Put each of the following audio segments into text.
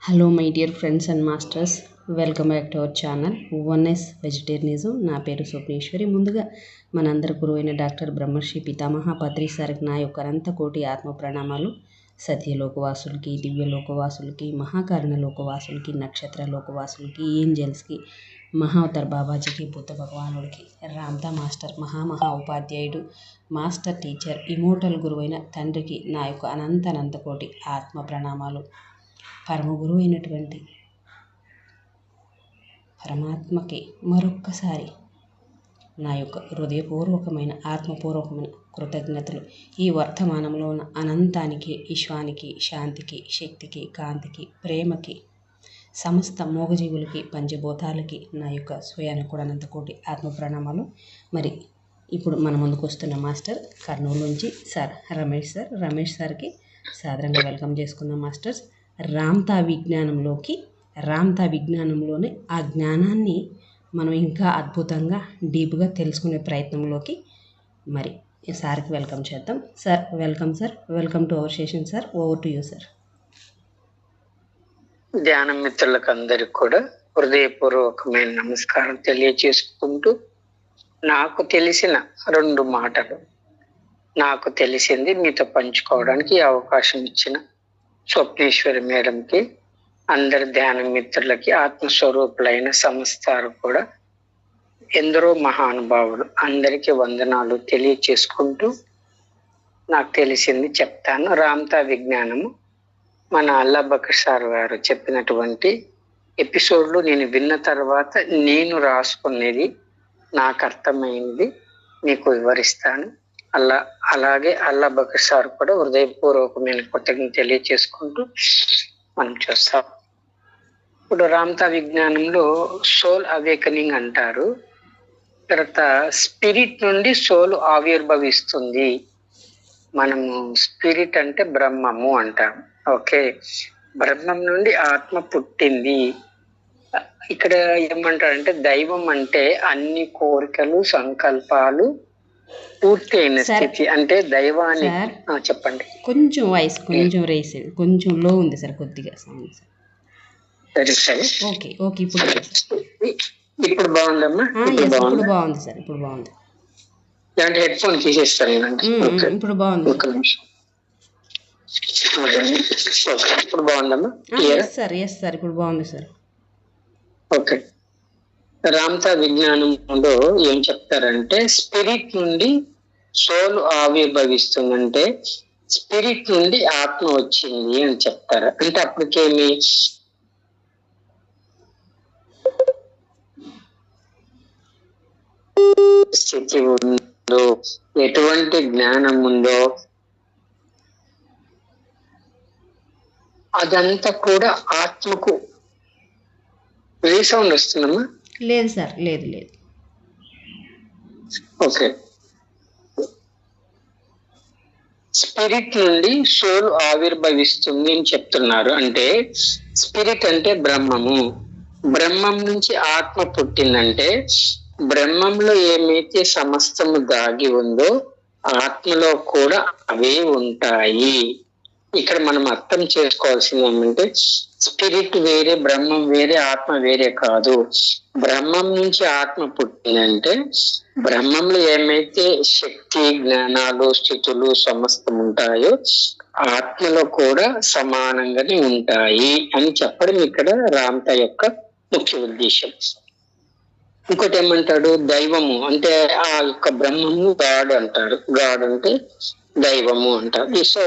Hello my dear friends and masters, welcome back to our channel oneness vegetarianism. నా పేరు స్వప్నేశ్వరి. ముందుగా మనందరి గురువు అయిన డాక్టర్ బ్రహ్మర్షి పితామహ పత్రి సార్కి నా యొక్క అనంత కోటి ఆత్మ ప్రణామాలు. సత్యలోకవాసులకి, దివ్యలోకవాసులకి, మహాకారణ లోకవాసులకి, నక్షత్ర లోకవాసులకి, ఏంజల్స్కి, మహావతార్ బాబాజీకి, బుద్ధ భగవానుడికి, రామ్తా మాస్టర్ మహా ఉపాధ్యాయుడు, మాస్టర్ టీచర్, ఇమోటల్ గురువైన తండ్రికి నా యొక్క అనంత కోటి ఆత్మ ప్రణామాలు. పరమ గురువు అయినటువంటి పరమాత్మకి మరొక్కసారి నా యొక్క హృదయపూర్వకమైన ఆత్మపూర్వకమైన కృతజ్ఞతలు. ఈ వర్తమానంలో ఉన్న అనంతానికి, ఈశ్వానికి, శాంతికి, శక్తికి, కాంతికి, ప్రేమకి, సమస్త మోగజీవులకి, పంచభూతాలకి నా యొక్క స్వయాన్ని కూడా అనంతకోటి ఆత్మ ప్రణామాలు. మరి ఇప్పుడు మన ముందుకు వస్తున్న మాస్టర్ కర్నూలు నుంచి సార్ రమేష్ సార్కి సాదరంగా వెల్కమ్ చేసుకున్నాం మాస్టర్స్. రామ్తా విజ్ఞానంలోనే ఆ జ్ఞానాన్ని మనం ఇంకా అద్భుతంగా డీప్గా తెలుసుకునే ప్రయత్నంలోకి మరి సార్కి వెల్కమ్ చేద్దాం. Sir welcome sir, welcome to our session sir. Over to you sir. ధ్యాన మిత్రులకు అందరికి కూడా హృదయపూర్వకమైన నమస్కారం తెలియచేసుకుంటూ, నాకు తెలిసిన 2 మాటలు, నాకు తెలిసింది మీతో పంచుకోవడానికి అవకాశం ఇచ్చిన స్వప్నేశ్వరి మేడంకి, అందరి ధ్యాన మిత్రులకి, ఆత్మస్వరూపులైన సంస్థలు కూడా ఎందరో మహానుభావులు అందరికీ వందనాలు తెలియచేసుకుంటూ, నాకు తెలిసింది చెప్తాను. రామ్తా విజ్ఞానము మన అల్లాబకర్ సార్ గారు చెప్పినటువంటి ఎపిసోడ్లు నేను విన్న తర్వాత నేను రాసుకునేది, నాకు అర్థమైంది మీకు వివరిస్తాను. అలాగే అల్లాబకర్ సార్ కూడా హృదయపూర్వకమైన కృతజ్ఞత తెలియచేసుకుంటూ మనం చూస్తాం. ఇప్పుడు రామ్తా విజ్ఞానంలో సోల్ అవేకనింగ్ అంటారు. తర్వాత స్పిరిట్ నుండి సోల్ ఆవిర్భవిస్తుంది. మనము స్పిరిట్ అంటే బ్రహ్మము అంటాం. ఓకే, బ్రహ్మం నుండి ఆత్మ పుట్టింది. ఇక్కడ ఏమంటారంటే దైవం అంటే అన్ని కోరికలు, సంకల్పాలు పూర్తి అయిన స్థితి. అంటే దైవాన్ని చెప్పండి. కొంచెం వాయిస్ కొంచెం రేస్, కొంచెం లో ఉంది సార్, కొద్దిగా సౌండ్ సార్. సరే ఓకే, ఇప్పుడు బాగుందమ్మా? ఇప్పుడు బాగుంది సార్, ఇప్పుడు బాగుంది. అంటే హెడ్ ఫోన్ తీసేస్తాను. ఇప్పుడు బాగుంది. ఒక నిమిషం. ఇప్పుడు బాగుందమ్మా? ఎస్ సార్, ఇప్పుడు బాగుంది సార్. ఓకే, రామ్తా విజ్ఞానంలో ఏం చెప్తారంటే స్పిరిట్ నుండి సోల్ ఆవిర్భవిస్తుందంటే స్పిరిట్ నుండి ఆత్మ వచ్చింది అని చెప్తారు. అంటే అప్పటికేమి స్థితి ఉందో, ఎటువంటి జ్ఞానం ఉందో అదంతా కూడా ఆత్మకు. రీసౌండ్ వస్తుందమ్మా? లేదు సార్, లేదు. ఓకే, స్పిరిట్ నుండి సోల్ ఆవిర్భవిస్తుంది అని చెప్తున్నారు. అంటే స్పిరిట్ అంటే బ్రహ్మము, బ్రహ్మం నుంచి ఆత్మ పుట్టిందంటే బ్రహ్మంలో ఏమైతే సమస్తము దాగి ఉందో ఆత్మలో కూడా అవే ఉంటాయి. ఇక్కడ మనం అర్థం చేసుకోవాల్సింది ఏమంటే స్పిరిట్ వేరే, బ్రహ్మం వేరే, ఆత్మ వేరే కాదు. బ్రహ్మం నుంచి ఆత్మ పుట్టిందంటే బ్రహ్మంలో ఏమైతే శక్తి, జ్ఞానాలు, స్థితులు సమస్తం ఉంటాయో ఆత్మలో కూడా సమానంగానే ఉంటాయి అని చెప్పడం ఇక్కడ రామ్తా యొక్క ముఖ్య ఉద్దేశం. ఇంకోటి ఏమంటాడు, దైవము అంటే ఆ యొక్క బ్రహ్మము గాడ్ అంటారు. గాడ్ అంటే దైవము అంటారు. సో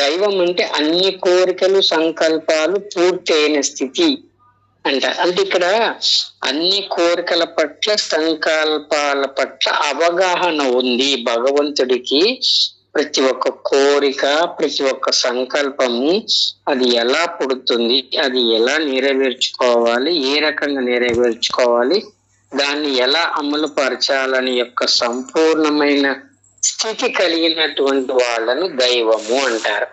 దైవం అంటే అన్ని కోరికలు, సంకల్పాలు పూర్తి అయిన స్థితి అంటారు. అంటే ఇక్కడ అన్ని కోరికల పట్ల, సంకల్పాల పట్ల అవగాహన ఉంది భగవంతుడికి. ప్రతి ఒక్క కోరిక, ప్రతి ఒక్క సంకల్పము అది ఎలా పుడుతుంది, అది ఎలా నెరవేర్చుకోవాలి, ఏ రకంగా నెరవేర్చుకోవాలి, దాన్ని ఎలా అమలు పరచాలని యొక్క సంపూర్ణమైన స్థితి కలిగినటువంటి వాళ్ళను దైవము అంటారు.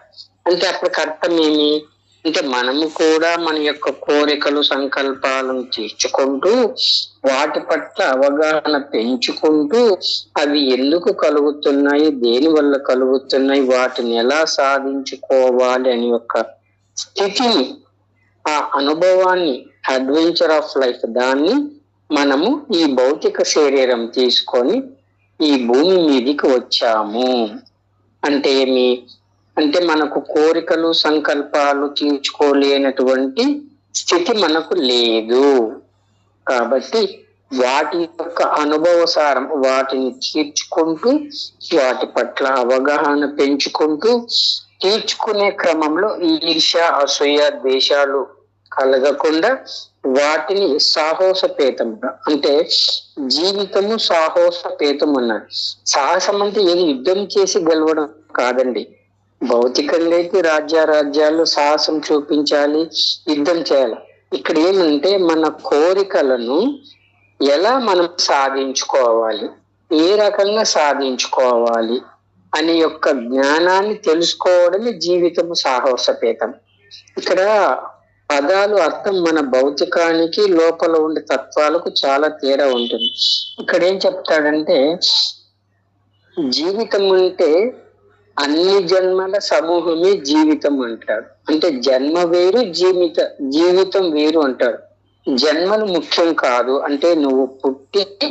అంటే అప్పటికి అర్థం ఏమి అంటే మనము కూడా మన యొక్క కోరికలు, సంకల్పాలను తీర్చుకుంటూ వాటి పట్ల అవగాహన పెంచుకుంటూ అవి ఎందుకు కలుగుతున్నాయి, దేని వల్ల కలుగుతున్నాయి, వాటిని ఎలా సాధించుకోవాలి అని యొక్క స్థితిని ఆ అనుభవాన్ని, అడ్వెంచర్ ఆఫ్ లైఫ్, దాన్ని మనము ఈ భౌతిక శరీరం తీసుకొని ఈ భూమి మీదకి వచ్చాము. అంటే ఏమి అంటే మనకు కోరికలు, సంకల్పాలు తీర్చుకోలేనటువంటి స్థితి మనకు లేదు. కాబట్టి వాటి యొక్క అనుభవసారం, వాటిని తీర్చుకుంటూ, వాటి పట్ల అవగాహన పెంచుకుంటూ, తీర్చుకునే క్రమంలో ఈర్ష్య, అసూయ, ద్వేషాలు కలగకుండా వాటిని సాహసపేతంగా, అంటే జీవితము సాహసపేతం అన్నాడు. సాహసం అంటే ఏది యుద్ధం చేసి గెలవడం కాదండి. భౌతికంగా అయితే రాజ్యాలు సాహసం చూపించాలి, యుద్ధం చేయాలి. ఇక్కడ ఏమంటే మన కోరికలను ఎలా మనం సాధించుకోవాలి, ఏ రకంగా సాధించుకోవాలి అనే యొక్క జ్ఞానాన్ని తెలుసుకోవడమే జీవితము సాహసపేతం. ఇక్కడ పదాలు అర్థం మన భౌతికానికి లోపల ఉండే తత్వాలకు చాలా తేడా ఉంటుంది. ఇక్కడ ఏం చెప్తాడంటే, జీవితం అంటే అన్ని జన్మల సమూహమే జీవితం అంటాడు. అంటే జన్మ వేరు, జీవితం వేరు అంటాడు. జన్మలు ముఖ్యం కాదు, అంటే నువ్వు పుట్టి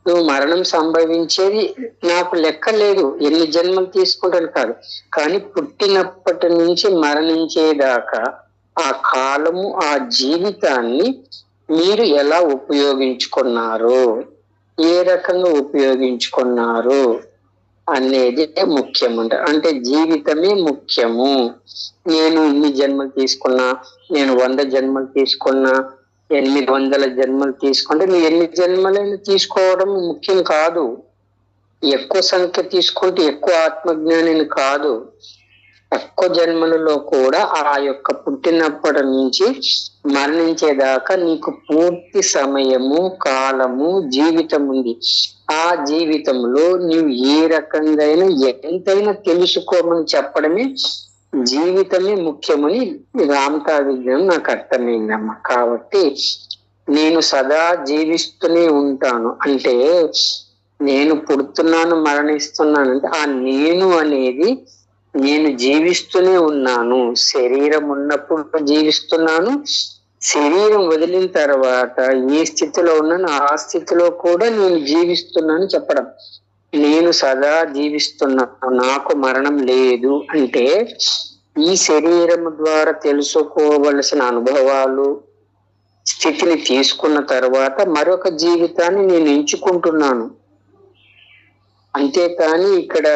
నువ్వు మరణం సంభవించేది నాకు లెక్క లేదు, ఎన్ని జన్మలు తీసుకుంటాను కాదు. కానీ పుట్టినప్పటి నుంచి మరణించేదాకా ఆ కాలము, ఆ జీవితాన్ని మీరు ఎలా ఉపయోగించుకున్నారు, ఏ రకంగా ఉపయోగించుకున్నారు అనేది ముఖ్యము. అంటే జీవితమే ముఖ్యము. నేను ఇన్ని జన్మలు తీసుకున్నా, నేను 100 జన్మలు తీసుకున్నా, 800 జన్మలు తీసుకుంటే నువ్వు ఎన్ని జన్మలైనా తీసుకోవడం ముఖ్యం కాదు. ఎక్కువ సంఖ్య తీసుకుంటే ఎక్కువ ఆత్మజ్ఞానిని కాదు. తక్కువ జన్మలలో కూడా ఆ యొక్క పుట్టినప్పటి నుంచి మరణించేదాకా నీకు పూర్తి సమయము, కాలము, జీవితం ఉంది. ఆ జీవితంలో నువ్వు ఏ రకంగా ఎంతైనా తెలుసుకోమని చెప్పడమే జీవితమే ముఖ్యమని రామతా విజ్ఞానం నాకు అర్థమైందమ్మా. కాబట్టి నేను సదా జీవిస్తూనే ఉంటాను అంటే, నేను పుడుతున్నాను, మరణిస్తున్నాను అంటే ఆ నేను అనేది నేను జీవిస్తూనే ఉన్నాను. శరీరం ఉన్నప్పుడు జీవిస్తున్నాను, శరీరం వదిలిన తర్వాత ఏ స్థితిలో ఉన్నాను ఆ స్థితిలో కూడా నేను జీవిస్తున్నాను చెప్పడం. నేను సదా జీవిస్తున్నాను, నాకు మరణం లేదు అంటే ఈ శరీరం ద్వారా తెలుసుకోవలసిన అనుభవాలు, స్థితిని తీసుకున్న తర్వాత మరొక జీవితాన్ని నేను ఎంచుకుంటున్నాను. అంతేకాని ఇక్కడ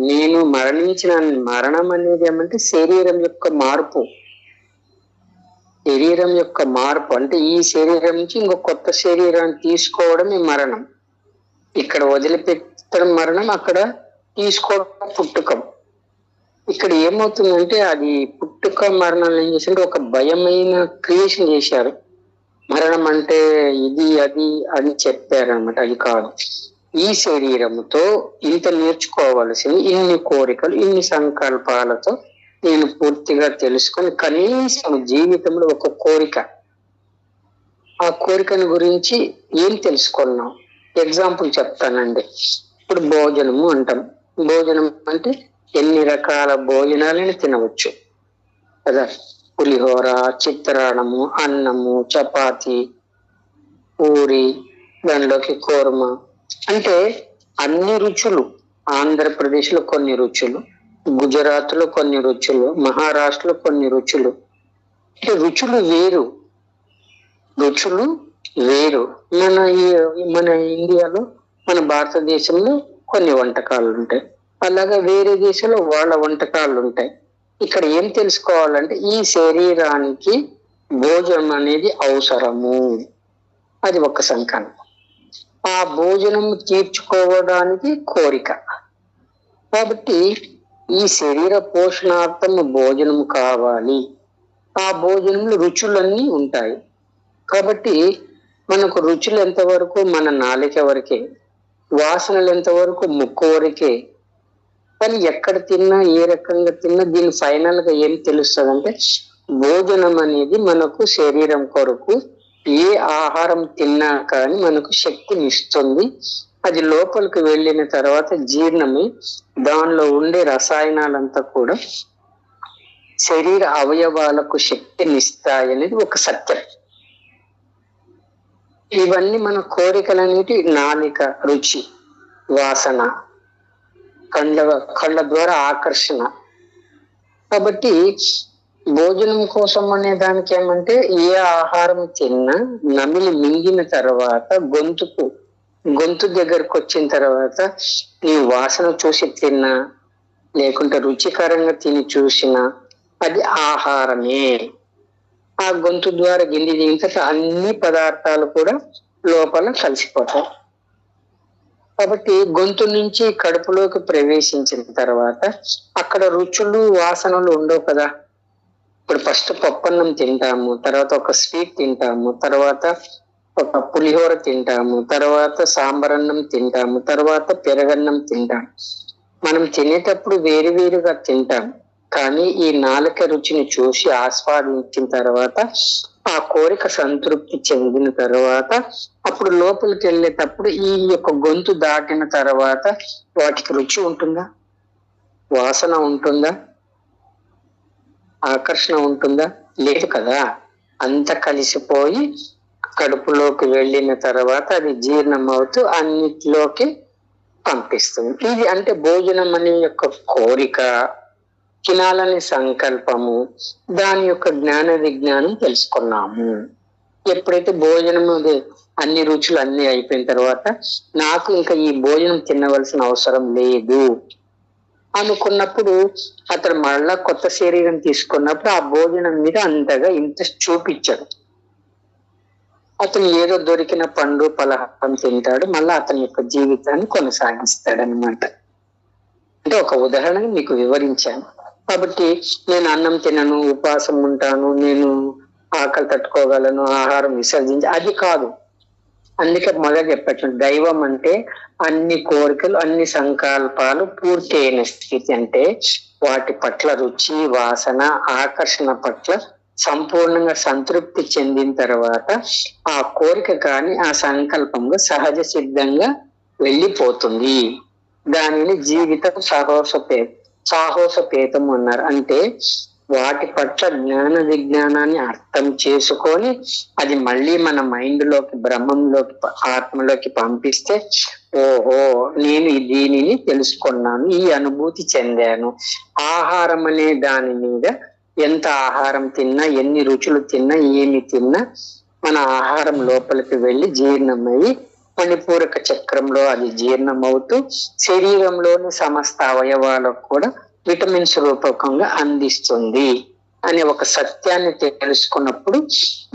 నేను మరణించిన మరణం అనేది ఏమంటే శరీరం యొక్క మార్పు. శరీరం యొక్క మార్పు అంటే ఈ శరీరం నుంచి ఇంకో కొత్త శరీరాన్ని తీసుకోవడమే మరణం. ఇక్కడ వదిలిపెట్టడం మరణం, అక్కడ తీసుకోవడం పుట్టుకం. ఇక్కడ ఏమవుతుందంటే అది పుట్టుక మరణం ఏం చేశారంటే ఒక భయమైన క్రియేషన్ చేశారు. మరణం అంటే ఇది అది అని చెప్పారు అనమాట. అది కాదు. ఈ శరీరముతో ఇంత నేర్చుకోవలసింది, ఇన్ని కోరికలు, ఇన్ని సంకల్పాలతో నేను పూర్తిగా తెలుసుకొని కనీసం జీవితంలో ఒక కోరిక, ఆ కోరికను గురించి ఏం తెలుసుకున్నాం. ఎగ్జాంపుల్ చెప్తానండి. ఇప్పుడు భోజనము అంటాం. భోజనం అంటే ఎన్ని రకాల భోజనాలని తినవచ్చు కదా. పులిహోర, చిత్రాన్నము, అన్నము, చపాతి, పూరి, దానిలోకి కూర్మ, అంటే అన్ని రుచులు. ఆంధ్రప్రదేశ్లో కొన్ని రుచులు, గుజరాత్ లో కొన్ని రుచులు, మహారాష్ట్రలో కొన్ని రుచులు. అంటే రుచులు వేరు, రుచులు వేరు. మన ఇండియాలో, మన భారతదేశంలో కొన్ని వంటకాలు ఉంటాయి, అలాగే వేరే దేశంలో వాళ్ళ వంటకాలు ఉంటాయి. ఇక్కడ ఏం తెలుసుకోవాలంటే ఈ శరీరానికి భోజనం అనేది అవసరము, అది ఒక సంకల్పం. ఆ భోజనం తీర్చుకోవడానికి కోరిక. కాబట్టి ఈ శరీర పోషణార్థం భోజనం కావాలి. ఆ భోజనంలో రుచులన్నీ ఉంటాయి. కాబట్టి మనకు రుచులు ఎంతవరకు మన నాలుక వరకే, వాసనలు ఎంతవరకు ముక్కు వరకే. కానీ ఎక్కడ తిన్నా, ఏ రకంగా తిన్నా దీని ఫైనల్ గా ఏం తెలుస్తుంది అంటే భోజనం అనేది మనకు శరీరం కొరకు ఏ ఆహారం తిన్నా కానీ మనకు శక్తిని ఇస్తుంది. అది లోపలికి వెళ్ళిన తర్వాత జీర్ణమై దానిలో ఉండే రసాయనాలంతా కూడా శరీర అవయవాలకు శక్తినిస్తాయి అనేది ఒక సత్యం. ఇవన్నీ మన కోరికలు అనేది నాలిక, రుచి, వాసన, కళ్ళ ద్వారా ఆకర్షణ. కాబట్టి భోజనం కోసం అనే దానికి ఏమంటే ఏ ఆహారం తిన్నా నమిలి మింగిన తర్వాత గొంతు దగ్గరకు వచ్చిన తర్వాత నీ వాసన చూసి తిన్నా లేకుంటే రుచికరంగా తిని చూసినా అది ఆహారమే. ఆ గొంతు ద్వారా గిండి దిగిన తర్వాత అన్ని పదార్థాలు కూడా లోపల కలిసిపోతాయి. కాబట్టి గొంతు నుంచి కడుపులోకి ప్రవేశించిన తర్వాత అక్కడ రుచులు, వాసనలు ఉండవు కదా. ఇప్పుడు ఫస్ట్ పప్పన్నం తింటాము, తర్వాత ఒక స్వీట్ తింటాము, తర్వాత ఒక పులిహోర తింటాము, తర్వాత సాంబారన్నం తింటాము, తర్వాత పెరగన్నం తింటాం. మనం తినేటప్పుడు వేరువేరుగా తింటాం, కానీ ఈ నాలుక రుచిని చూసి ఆస్వాదించిన తర్వాత ఆ కోరిక సంతృప్తి చెందిన తర్వాత అప్పుడు లోపలికి వెళ్ళేటప్పుడు ఈ యొక్క గొంతు దాటిన తర్వాత వాటికి రుచి ఉంటుందా, వాసన ఉంటుందా, ఆకర్షణ ఉంటుందా? లేదు కదా. అంత కలిసిపోయి కడుపులోకి వెళ్ళిన తర్వాత అది జీర్ణం అవుతూ అన్నిటిలోకి పంపిస్తుంది. ఇది అంటే భోజనం అనే యొక్క కోరిక, తినాలని సంకల్పము, దాని యొక్క జ్ఞాన విజ్ఞానం తెలుసుకున్నాము. ఎప్పుడైతే భోజనం అన్ని రుచులు అన్ని అయిపోయిన తర్వాత నాకు ఇంకా ఈ భోజనం తినవలసిన అవసరం లేదు అనుకున్నప్పుడు అతను మళ్ళా కొత్త శరీరం తీసుకున్నప్పుడు ఆ భోజనం మీద అంతగా ఇంట్రెస్ట్ చూపించాడు. అతను ఏదో దొరికిన పండు పలహారం తింటాడు, మళ్ళా అతని యొక్క జీవితాన్ని కొనసాగిస్తాడు అనమాట. అంటే ఒక ఉదాహరణ మీకు వివరించాను. కాబట్టి నేను అన్నం తినను, ఉపవాసం ఉంటాను, నేను ఆకలి తట్టుకోగలను, ఆహారం విసర్జించి అది కాదు. అందుకే మొదలు చెప్పచ్చు, దైవం అంటే అన్ని కోరికలు, అన్ని సంకల్పాలు పూర్తి అయిన స్థితి. అంటే వాటి పట్ల రుచి, వాసన, ఆకర్షణ పట్ల సంపూర్ణంగా సంతృప్తి చెందిన తర్వాత ఆ కోరిక కానీ ఆ సంకల్పంగా సహజ సిద్ధంగా వెళ్ళిపోతుంది. దానిని జీవితం సాహోసపేతం అన్నారు. అంటే వాటి పట్ల జ్ఞాన విజ్ఞానాన్ని అర్థం చేసుకొని అది మళ్ళీ మన మైండ్ లోకి, బ్రహ్మంలోకి, ఆత్మలోకి పంపిస్తే ఓహో నేను దీనిని తెలుసుకున్నాను, ఈ అనుభూతి చెందాను. ఆహారం అనే దాని మీద ఎంత ఆహారం తిన్నా, ఎన్ని రుచులు తిన్నా, ఏమి తిన్నా మన ఆహారం లోపలికి వెళ్ళి జీర్ణమయ్యి మణిపూరక చక్రంలో అది జీర్ణమవుతూ శరీరంలోని సమస్త అవయవాలకు కూడా విటమిన్స్ రూపకంగా అందిస్తుంది అనే ఒక సత్యాన్ని తెలుసుకున్నప్పుడు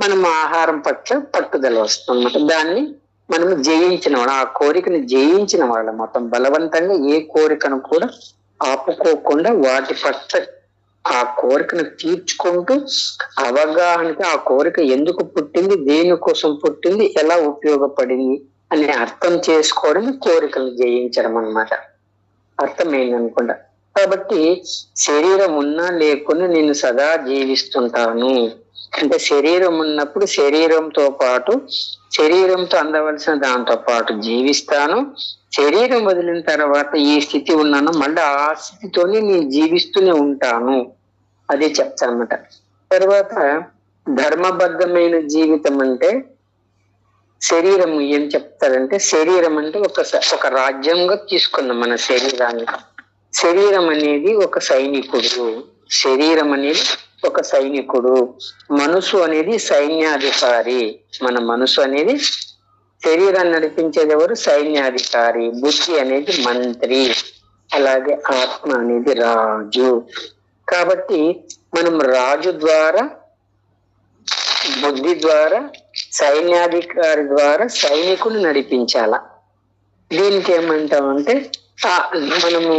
మనం ఆహారం పట్ల పట్టుదల వస్తుంది. దాన్ని మనం జయించిన వాళ్ళం, ఆ కోరికను జయించిన వాళ్ళం. మొత్తం బలవంతంగా ఏ కోరికను కూడా ఆపుకోకుండా వాటి పట్ల ఆ కోరికను తీర్చుకుంటూ అవగాహనకి ఆ కోరిక ఎందుకు పుట్టింది, దేనికోసం పుట్టింది, ఎలా ఉపయోగపడింది అని అర్థం చేసుకోవడం కోరికలు జయించడం అన్నమాట. అర్థమైంది అనుకుంటా. కాబట్టి శరీరం ఉన్నా లేకున్నా నేను సదా జీవిస్తుంటాను. అంటే శరీరం ఉన్నప్పుడు శరీరంతో పాటు, శరీరంతో అందవలసిన దాంతో పాటు జీవిస్తాను. శరీరం వదిలిన తర్వాత ఈ స్థితి ఉన్నాను, మళ్ళీ ఆ స్థితితోనే నేను జీవిస్తూనే ఉంటాను. అదే చెప్తానమాట. తర్వాత ధర్మబద్ధమైన జీవితం అంటే శరీరం ఏం చెప్తారంటే, శరీరం అంటే ఒక రాజ్యంగా తీసుకున్నాం మన శరీరాన్ని. శరీరం అనేది ఒక సైనికుడు, శరీరం అనేది ఒక సైనికుడు, మనసు అనేది సైన్యాధికారి. మన మనసు అనేది శరీరాన్ని నడిపించేది ఎవరు? సైన్యాధికారి. బుద్ధి అనేది మంత్రి, అలాగే ఆత్మ అనేది రాజు. కాబట్టి మనం రాజు ద్వారా, బుద్ధి ద్వారా, సైన్యాధికారి ద్వారా సైనికుని నడిపించాల. దీనికి ఏమంటామంటే మనము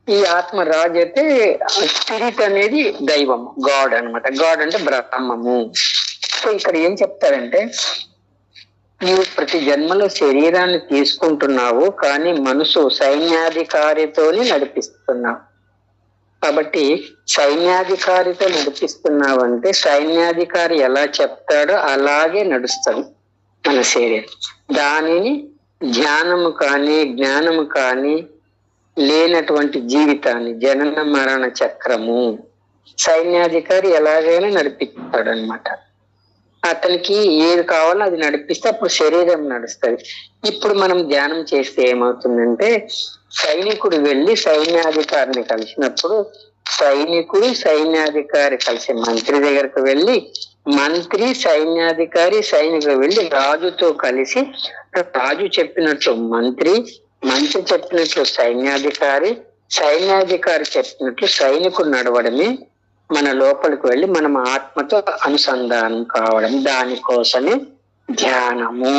ఈ ఆత్మ రాజు అయితే స్పిరిట్ అనేది దైవము, గాడ్ అన్నమాట. గాడ్ అంటే బ్రహ్మము. సో ఇక్కడ ఏం చెప్తారంటే, నీవు ప్రతి జన్మలో శరీరాన్ని తీసుకుంటున్నావు, కానీ మనసు సైన్యాధికారితోనే నడిపిస్తున్నావు. కాబట్టి సైన్యాధికారితో నడిపిస్తున్నావంటే సైన్యాధికారి ఎలా చెప్తాడో అలాగే నడుస్తాడు మన శరీరం. దానిని ధ్యానము కానీ జ్ఞానము కానీ లేనటువంటి జీవితాన్ని జనన మరణ చక్రము సైన్యాధికారి ఎలాగైనా నడిపిస్తాడు అనమాట. అతనికి ఏది కావాలో అది నడిపిస్తే అప్పుడు శరీరం నడుస్తుంది. ఇప్పుడు మనం ధ్యానం చేస్తే ఏమవుతుందంటే, సైనికుడు వెళ్ళి సైన్యాధికారిని కలిసినప్పుడు సైనికుడు సైన్యాధికారి కలిసి మంత్రి దగ్గరకు వెళ్ళి, మంత్రి సైన్యాధికారి సైనికుడు వెళ్ళి రాజుతో కలిసి, రాజు చెప్పినట్లు మంత్రి, మంత్రి చెప్పినట్లు సైన్యాధికారి, సైన్యాధికారి చెప్పినట్లు సైనికుడు నడవడమే మన లోపలికి వెళ్ళి మనం ఆత్మతో అనుసంధానం కావడం. దానికోసమే ధ్యానము.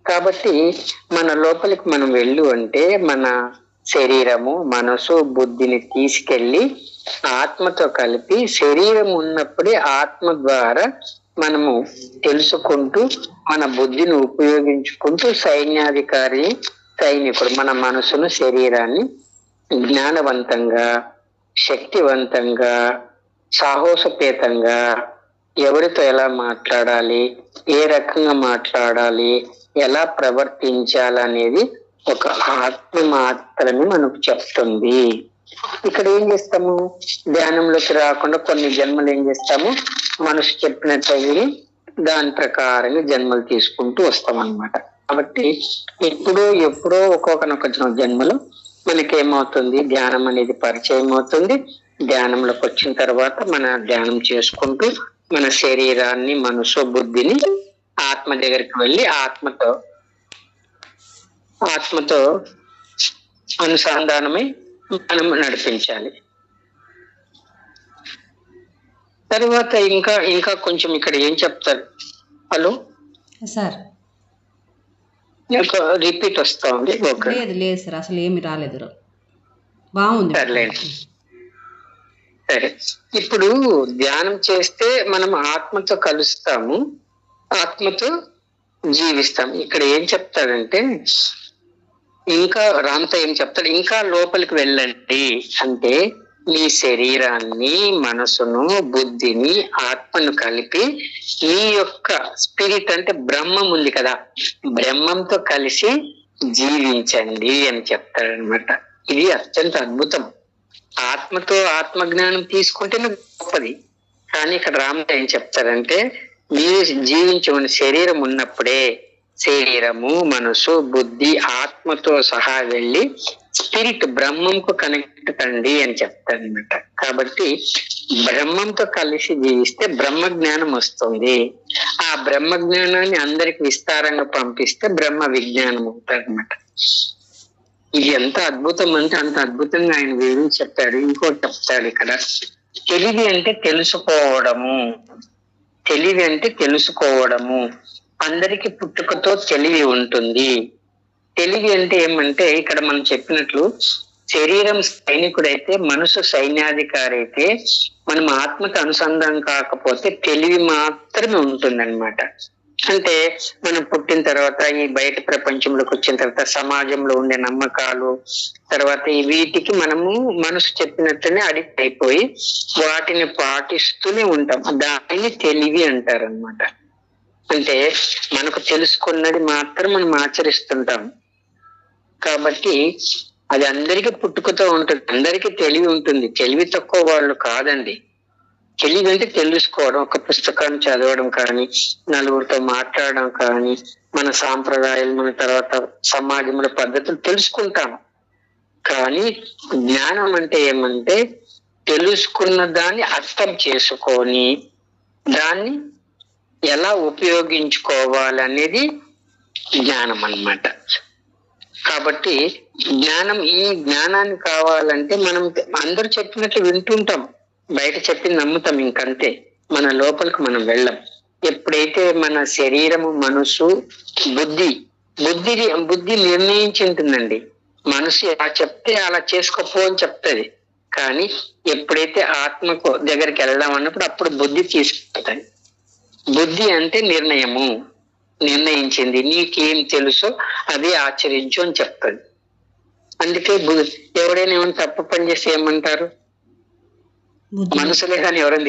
కాబట్టి మన లోపలికి మనం వెళ్ళు అంటే మన శరీరము, మనసు, బుద్ధిని తీసుకెళ్లి ఆత్మతో కలిపి, శరీరం ఉన్నప్పుడే ఆత్మ ద్వారా మనము తెలుసుకుంటూ మన బుద్ధిని ఉపయోగించుకుంటూ సైన్యాధికారి సైనికుడు మన మనసును, శరీరాన్ని జ్ఞానవంతంగా, శక్తివంతంగా, సాహసోపేతంగా ఎవరితో ఎలా మాట్లాడాలి, ఏ రకంగా మాట్లాడాలి, ఎలా ప్రవర్తించాలనేది ఒక ఆత్మ మాత్రమే మనకు చెప్తుంది. ఇక్కడ ఏం చేస్తాము, ధ్యానంలోకి రాకుండా కొన్ని జన్మలు ఏం చేస్తాము, మనసు చెప్పినట్టు విని దాని ప్రకారంగా జన్మలు తీసుకుంటూ వస్తాం అన్నమాట. కాబట్టి ఎప్పుడో ఒక్కొక్క జన్మలో మనకేమవుతుంది, ధ్యానం అనేది పరిచయం అవుతుంది. ధ్యానంలోకి వచ్చిన తర్వాత మన ధ్యానం చేసుకుంటూ మన శరీరాన్ని, మనసు, బుద్ధిని ఆత్మ దగ్గరికి వెళ్ళి ఆత్మతో అనుసంధానమై మనం నడిపించాలి. తర్వాత ఇంకా కొంచెం ఇక్కడ ఏం చెప్తారు. హలో సార్, రిపీట్ వస్తా ఉంది. లేదు సార్, అసలు ఏమి రాలేదు, బాగుంది. సరే, ఇప్పుడు ధ్యానం చేస్తే మనం ఆత్మతో కలుస్తాము, ఆత్మతో జీవిస్తాం. ఇక్కడ ఏం చెప్తాడంటే, ఇంకా రామ్తో ఏం చెప్తాడు, ఇంకా లోపలికి వెళ్ళండి అంటే నీ శరీరాన్ని, మనసును, బుద్ధిని, ఆత్మను కలిపి నీ యొక్క స్పిరిట్ అంటే బ్రహ్మం ఉంది కదా, బ్రహ్మంతో కలిసి జీవించండి అని చెప్తాడనమాట. ఇది అత్యంత అద్భుతం. ఆత్మతో ఆత్మజ్ఞానం తీసుకుంటేనే గొప్పది. కానీ ఇక్కడ రాముడు ఏం చెప్తారంటే, మీరు జీవించమని శరీరం ఉన్నప్పుడే శరీరము, మనసు, బుద్ధి, ఆత్మతో సహా వెళ్ళి స్పిరిట్ బ్రహ్మంకు కనెక్ట్ కండి అని చెప్తారనమాట. కాబట్టి బ్రహ్మంతో కలిసి జీవిస్తే బ్రహ్మ జ్ఞానం వస్తుంది. ఆ బ్రహ్మ జ్ఞానాన్ని అందరికి విస్తారంగా పంపిస్తే బ్రహ్మ విజ్ఞానం అవుతారనమాట. ఇది ఎంత అద్భుతం అంటే అంత అద్భుతంగా ఆయన వివరించి చెప్పాడు. ఇంకోటి చెప్తాడు ఇక్కడ, తెలివి అంటే తెలుసుకోవడము. తెలివి అంటే తెలుసుకోవడము. అందరికి పుట్టుకతో తెలివి ఉంటుంది. తెలివి అంటే ఏమంటే, ఇక్కడ మనం చెప్పినట్లు శరీరం సైనికుడైతే, మనసు సైన్యాధికారి అయితే, మనం ఆత్మకు అనుసంధానం కాకపోతే తెలివి మాత్రమే ఉంటుందన్నమాట. అంటే మనం పుట్టిన తర్వాత ఈ బయట ప్రపంచంలోకి వచ్చిన తర్వాత సమాజంలో ఉండే నమ్మకాలు, తర్వాత వీటికి మనము మనసు చెప్పినట్టునే అడిక్ట్ అయిపోయి వాటిని పాటిస్తూనే ఉంటాం. దాన్ని తెలివి అంటారనమాట. అంటే మనకు తెలుసుకున్నది మాత్రం మనం ఆచరిస్తుంటాం. కాబట్టి అది అందరికీ పుట్టుకతో ఉంటుంది, అందరికీ తెలివి ఉంటుంది. తెలివి తక్కువ వాళ్ళు కాదండి. తెలివి అంటే తెలుసుకోవడం, ఒక పుస్తకాన్ని చదవడం కానీ, నలుగురితో మాట్లాడడం కానీ, మన సాంప్రదాయాలు, మన తర్వాత సమాజంలో పద్ధతులు తెలుసుకుంటాం. కానీ జ్ఞానం అంటే ఏమంటే, తెలుసుకున్న దాన్ని అర్థం చేసుకొని దాన్ని ఎలా ఉపయోగించుకోవాలనేది జ్ఞానం అన్నమాట. కాబట్టి ఈ జ్ఞానాన్ని కావాలంటే మనం అందరూ చెప్పినట్లు వింటుంటాం, బయట చెప్పింది నమ్ముతాం, ఇంకంతే. మన లోపలికి మనం వెళ్ళం. ఎప్పుడైతే మన శరీరము, మనసు, బుద్ధి నిర్ణయించి ఉంటుందండి. మనసు ఎలా చెప్తే అలా చేసుకోపో అని చెప్తుంది. కానీ ఎప్పుడైతే ఆత్మకు దగ్గరికి వెళ్దాం అన్నప్పుడు అప్పుడు బుద్ధి తీసుకుంటుంది. బుద్ధి అంటే నిర్ణయించింది, నీకేం తెలుసో అదే ఆచరించు అని చెప్తుంది. అందుకే ఎవడైనా ఏమైనా తప్పు పని చేస్తే ఏమంటారు, మనసు లేదని ఎవరైనా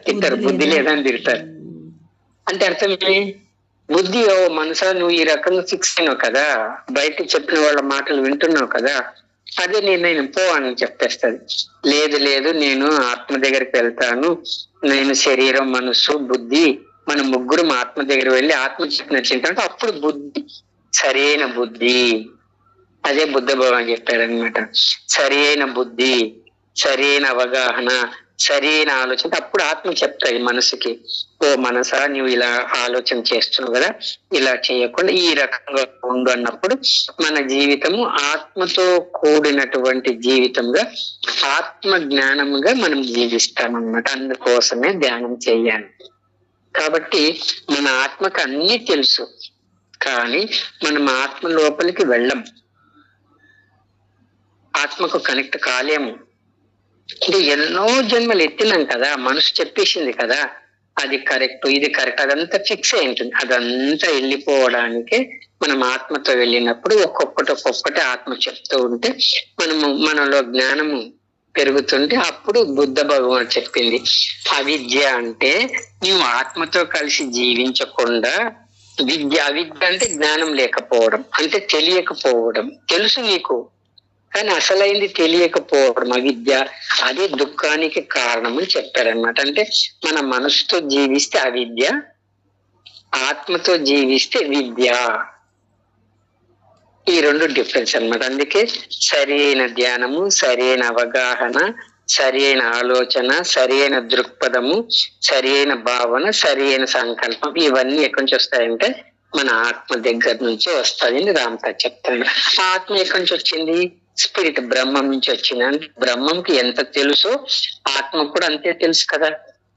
తిడతారు, బుద్ధి లేదని తిడతారు. అంటే అర్థమే, బుద్ధి మనసులో నువ్వు ఈ రకంగా ఫిక్స్ అయినావు కదా, బయట చెప్పిన వాళ్ళ మాటలు వింటున్నావు కదా, అదే నిర్ణయం పో అని చెప్పేస్తుంది. లేదు లేదు నేను ఆత్మ దగ్గరికి వెళ్తాను, నేను శరీరం మనస్సు బుద్ధి మన ముగ్గురు ఆత్మ దగ్గర వెళ్ళి ఆత్మ చెప్పినట్టు అప్పుడు బుద్ధి సరైన బుద్ధి, అదే బుద్ధ భగవాన్ చెప్పారనమాట. సరి అయిన బుద్ధి, సరి అయిన అవగాహన, సరి అయిన ఆలోచన అప్పుడు ఆత్మ చెప్తాయి మనసుకి, ఓ మనసా నువ్వు ఇలా ఆలోచన చేస్తున్నావు కదా, ఇలా చేయకుండా ఈ రకంగా ఉండు అన్నప్పుడు మన జీవితము ఆత్మతో కూడినటువంటి జీవితంగా ఆత్మ జ్ఞానముగా మనం జీవిస్తామన్నమాట. అందుకోసమే ధ్యానం చేయాలి. కాబట్టి మన ఆత్మకు అన్ని తెలుసు, కానీ మనం ఆత్మ లోపలికి వెళ్ళం, ఆత్మకు కనెక్ట్ కాలేము. అంటే ఎన్నో జన్మలు ఎత్తినాం కదా, మనసు చెప్పేసింది కదా అది కరెక్ట్ ఇది కరెక్ట్, అదంతా ఫిక్స్ అయి ఉంటుంది. అదంతా వెళ్ళిపోవడానికే మనం ఆత్మతో వెళ్ళినప్పుడు ఒక్కొక్కటి ఆత్మ చెప్తూ ఉంటే మనలో జ్ఞానము పెరుగుతుంటే అప్పుడు బుద్ధ భగవాన్ చెప్పింది అవిద్య అంటే నువ్వు ఆత్మతో కలిసి జీవించకుండా అవిద్య అంటే జ్ఞానం లేకపోవడం, అంటే తెలియకపోవడం. తెలుసు నీకు కానీ అసలైంది తెలియకపోవడం అవిద్య, అదే దుఃఖానికి కారణం అని చెప్పారనమాట. అంటే మన మనసుతో జీవిస్తే అవిద్య, ఆత్మతో జీవిస్తే విద్య, ఈ రెండు డిఫరెన్స్ అన్నమాట. అందుకే సరైన ధ్యానము, సరైన అవగాహన, సరైన ఆలోచన, సరైన దృక్పథము, సరైన భావన, సరైన సంకల్పం ఇవన్నీ ఎక్కడి నుంచి వస్తాయంటే మన ఆత్మ దగ్గర నుంచి వస్తాయని రామతా చెప్తాడు. ఆత్మ ఎక్కడి నుంచి వచ్చింది? స్పిరిట్, బ్రహ్మం నుంచి వచ్చింది. అంటే బ్రహ్మంకి ఎంత తెలుసో ఆత్మ కూడా అంతే తెలుసు కదా.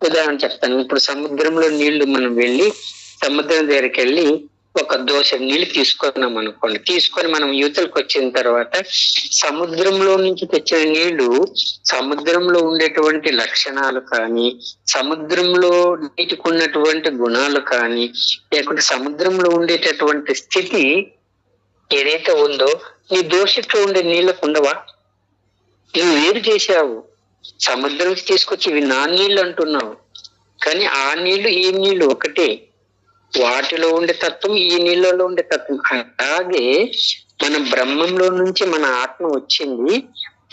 ఉదాహరణ చెప్తాను. ఇప్పుడు సముద్రంలో నీళ్లు మనం వెళ్ళి సముద్రం దగ్గరికి వెళ్ళి ఒక దోశ నీళ్లు తీసుకున్నాం అనుకోండి, తీసుకొని మనం యువతలకు వచ్చిన తర్వాత సముద్రంలో నుంచి తెచ్చిన నీళ్లు సముద్రంలో ఉండేటువంటి లక్షణాలు కానీ, సముద్రంలో నీటికి ఉన్నటువంటి గుణాలు కానీ, లేకుంటే సముద్రంలో ఉండేటటువంటి స్థితి ఏదైతే ఉందో నీ దోషట్లో ఉండే నీళ్ళకు ఉండవా? నువ్వు వేరు చేసావు, సముద్రం తీసుకొచ్చి ఇవి నా నీళ్ళు అంటున్నావు, కానీ ఆ నీళ్లు ఈ నీళ్లు ఒకటే, వాటిలో ఉండే తత్వం ఈ నీళ్ళలో ఉండే తత్వం. అలాగే మన బ్రహ్మంలో నుంచి మన ఆత్మ వచ్చింది,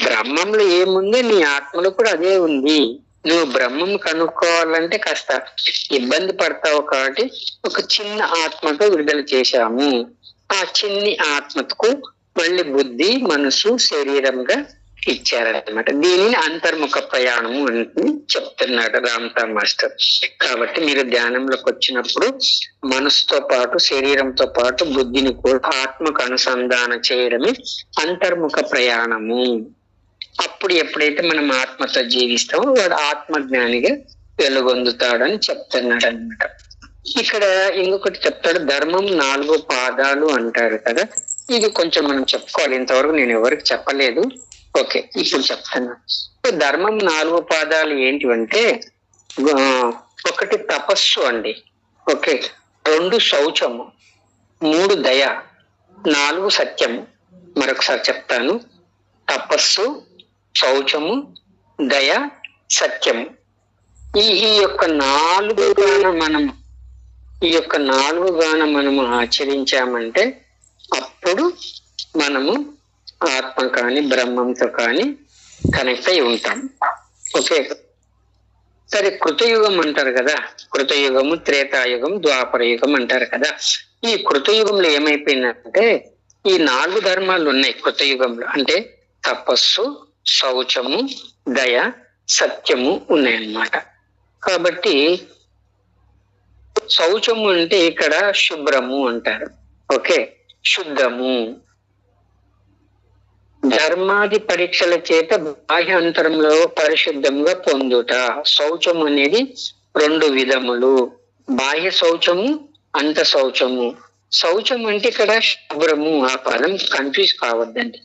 బ్రహ్మంలో ఏముంది నీ ఆత్మలో కూడా అదే ఉంది. నువ్వు బ్రహ్మం కనుక్కోవాలంటే కాస్త ఇబ్బంది పడతావు, కాబట్టి ఒక చిన్న ఆత్మతో విడుదల చేశాము. ఆ చిన్ని ఆత్మకు మళ్ళీ బుద్ధి, మనసు, శరీరంగా ఇచ్చారనమాట. దీనిని అంతర్ముఖ ప్రయాణము అని చెప్తున్నాడు రామతా మాస్టర్. కాబట్టి మీరు ధ్యానంలోకి వచ్చినప్పుడు మనసుతో పాటు శరీరంతో పాటు బుద్ధిని కూడా ఆత్మకు అనుసంధానం చేయడమే అంతర్ముఖ ప్రయాణము. అప్పుడు ఎప్పుడైతే మనం ఆత్మతో జీవిస్తామో వాడు ఆత్మజ్ఞానిగా వెలుగొందుతాడని చెప్తున్నాడు అనమాట. ఇక్కడ ఇంకొకటి చెప్తాడు, ధర్మం 4 పాదాలు అంటారు కదా. ఇది కొంచెం మనం చెప్పుకోవాలి, ఇంతవరకు నేను ఎవరికి చెప్పలేదు. ఓకే, ఇప్పుడు చెప్తాను. ధర్మం 4 పాదాలు ఏంటివంటే, 1 తపస్సు అండి, ఓకే, 2 శౌచము, 3 దయ, 4 సత్యము. మరొకసారి చెప్తాను, తపస్సు, శౌచము, దయ, సత్యము. ఈ యొక్క 4 గాన మనము ఆచరించామంటే అప్పుడు మనము ఆత్మ కానీ బ్రహ్మంతో కానీ కనెక్ట్ అయి ఉంటాం. ఓకే, సరే. కృతయుగం అంటారు కదా, కృతయుగము, త్రేతాయుగం, ద్వాపర యుగం అంటారు కదా. ఈ కృతయుగంలో ఏమైపోయిందంటే ఈ 4 ధర్మాలు ఉన్నాయి కృతయుగంలో. అంటే తపస్సు, శౌచము, దయ, సత్యము ఉన్నాయన్నమాట. కాబట్టి శౌచము అంటే ఇక్కడ శుభ్రము అంటారు, ఓకే, శుద్ధము. ధర్మాది పరీక్షల చేత బాహ్య అంతరంలో పరిశుద్ధంగా పొందుట. శౌచం అనేది 2 విధములు, బాహ్య శౌచము, అంత శౌచము. శౌచం అంటే ఇక్కడ శుభ్రము, ఆ పదం కన్ఫ్యూజ్ కావద్దండి.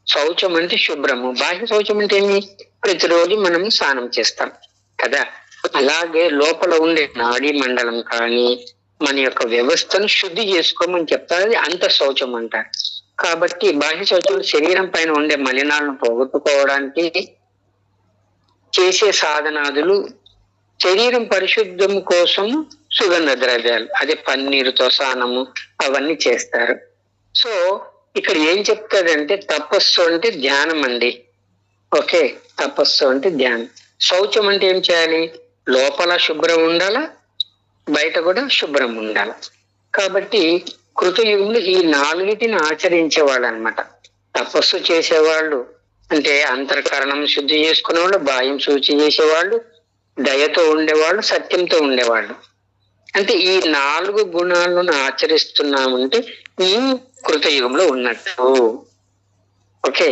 శౌచం అంటే శుభ్రము, బాహ్య శౌచం అంటే ఏమి? ప్రతిరోజు మనం స్నానం చేస్తాం కదా, అలాగే లోపల ఉండే నాడీ మండలం కానీ మన యొక్క వ్యవస్థను శుద్ధి చేసుకోమని చెప్తారు, అది అంత శౌచం అంటారు. కాబట్టి బాహ్య శౌచం శరీరం పైన ఉండే మలినాలను పోగొట్టుకోవడానికి చేసే సాధనాదులు. శరీరం పరిశుద్ధం కోసం సుగంధ ద్రవ్యాలు, అదే పన్నీరుతో స్నానము అవన్నీ చేస్తారు. సో ఇక్కడ ఏం చెప్తాడంటే తపస్సు అంటే ధ్యానం అండి. ఓకే, తపస్సు అంటే ధ్యానం. శౌచం అంటే ఏం చేయాలి? లోపల శుభ్రం ఉండాలా, బయట కూడా శుభ్రం ఉండాలి. కాబట్టి కృతయుగంలో ఈ నాలుగిటిని ఆచరించేవాళ్ళు అనమాట. తపస్సు చేసేవాళ్ళు అంటే అంతర్కరణం శుద్ధి చేసుకునేవాళ్ళు, బాహ్యం శుచి చేసేవాళ్ళు, దయతో ఉండేవాళ్ళు, సత్యంతో ఉండేవాళ్ళు. అంటే ఈ 4 గుణాలను ఆచరిస్తున్నామంటే ఈ కృతయుగంలో ఉన్నట్టు. ఓకే,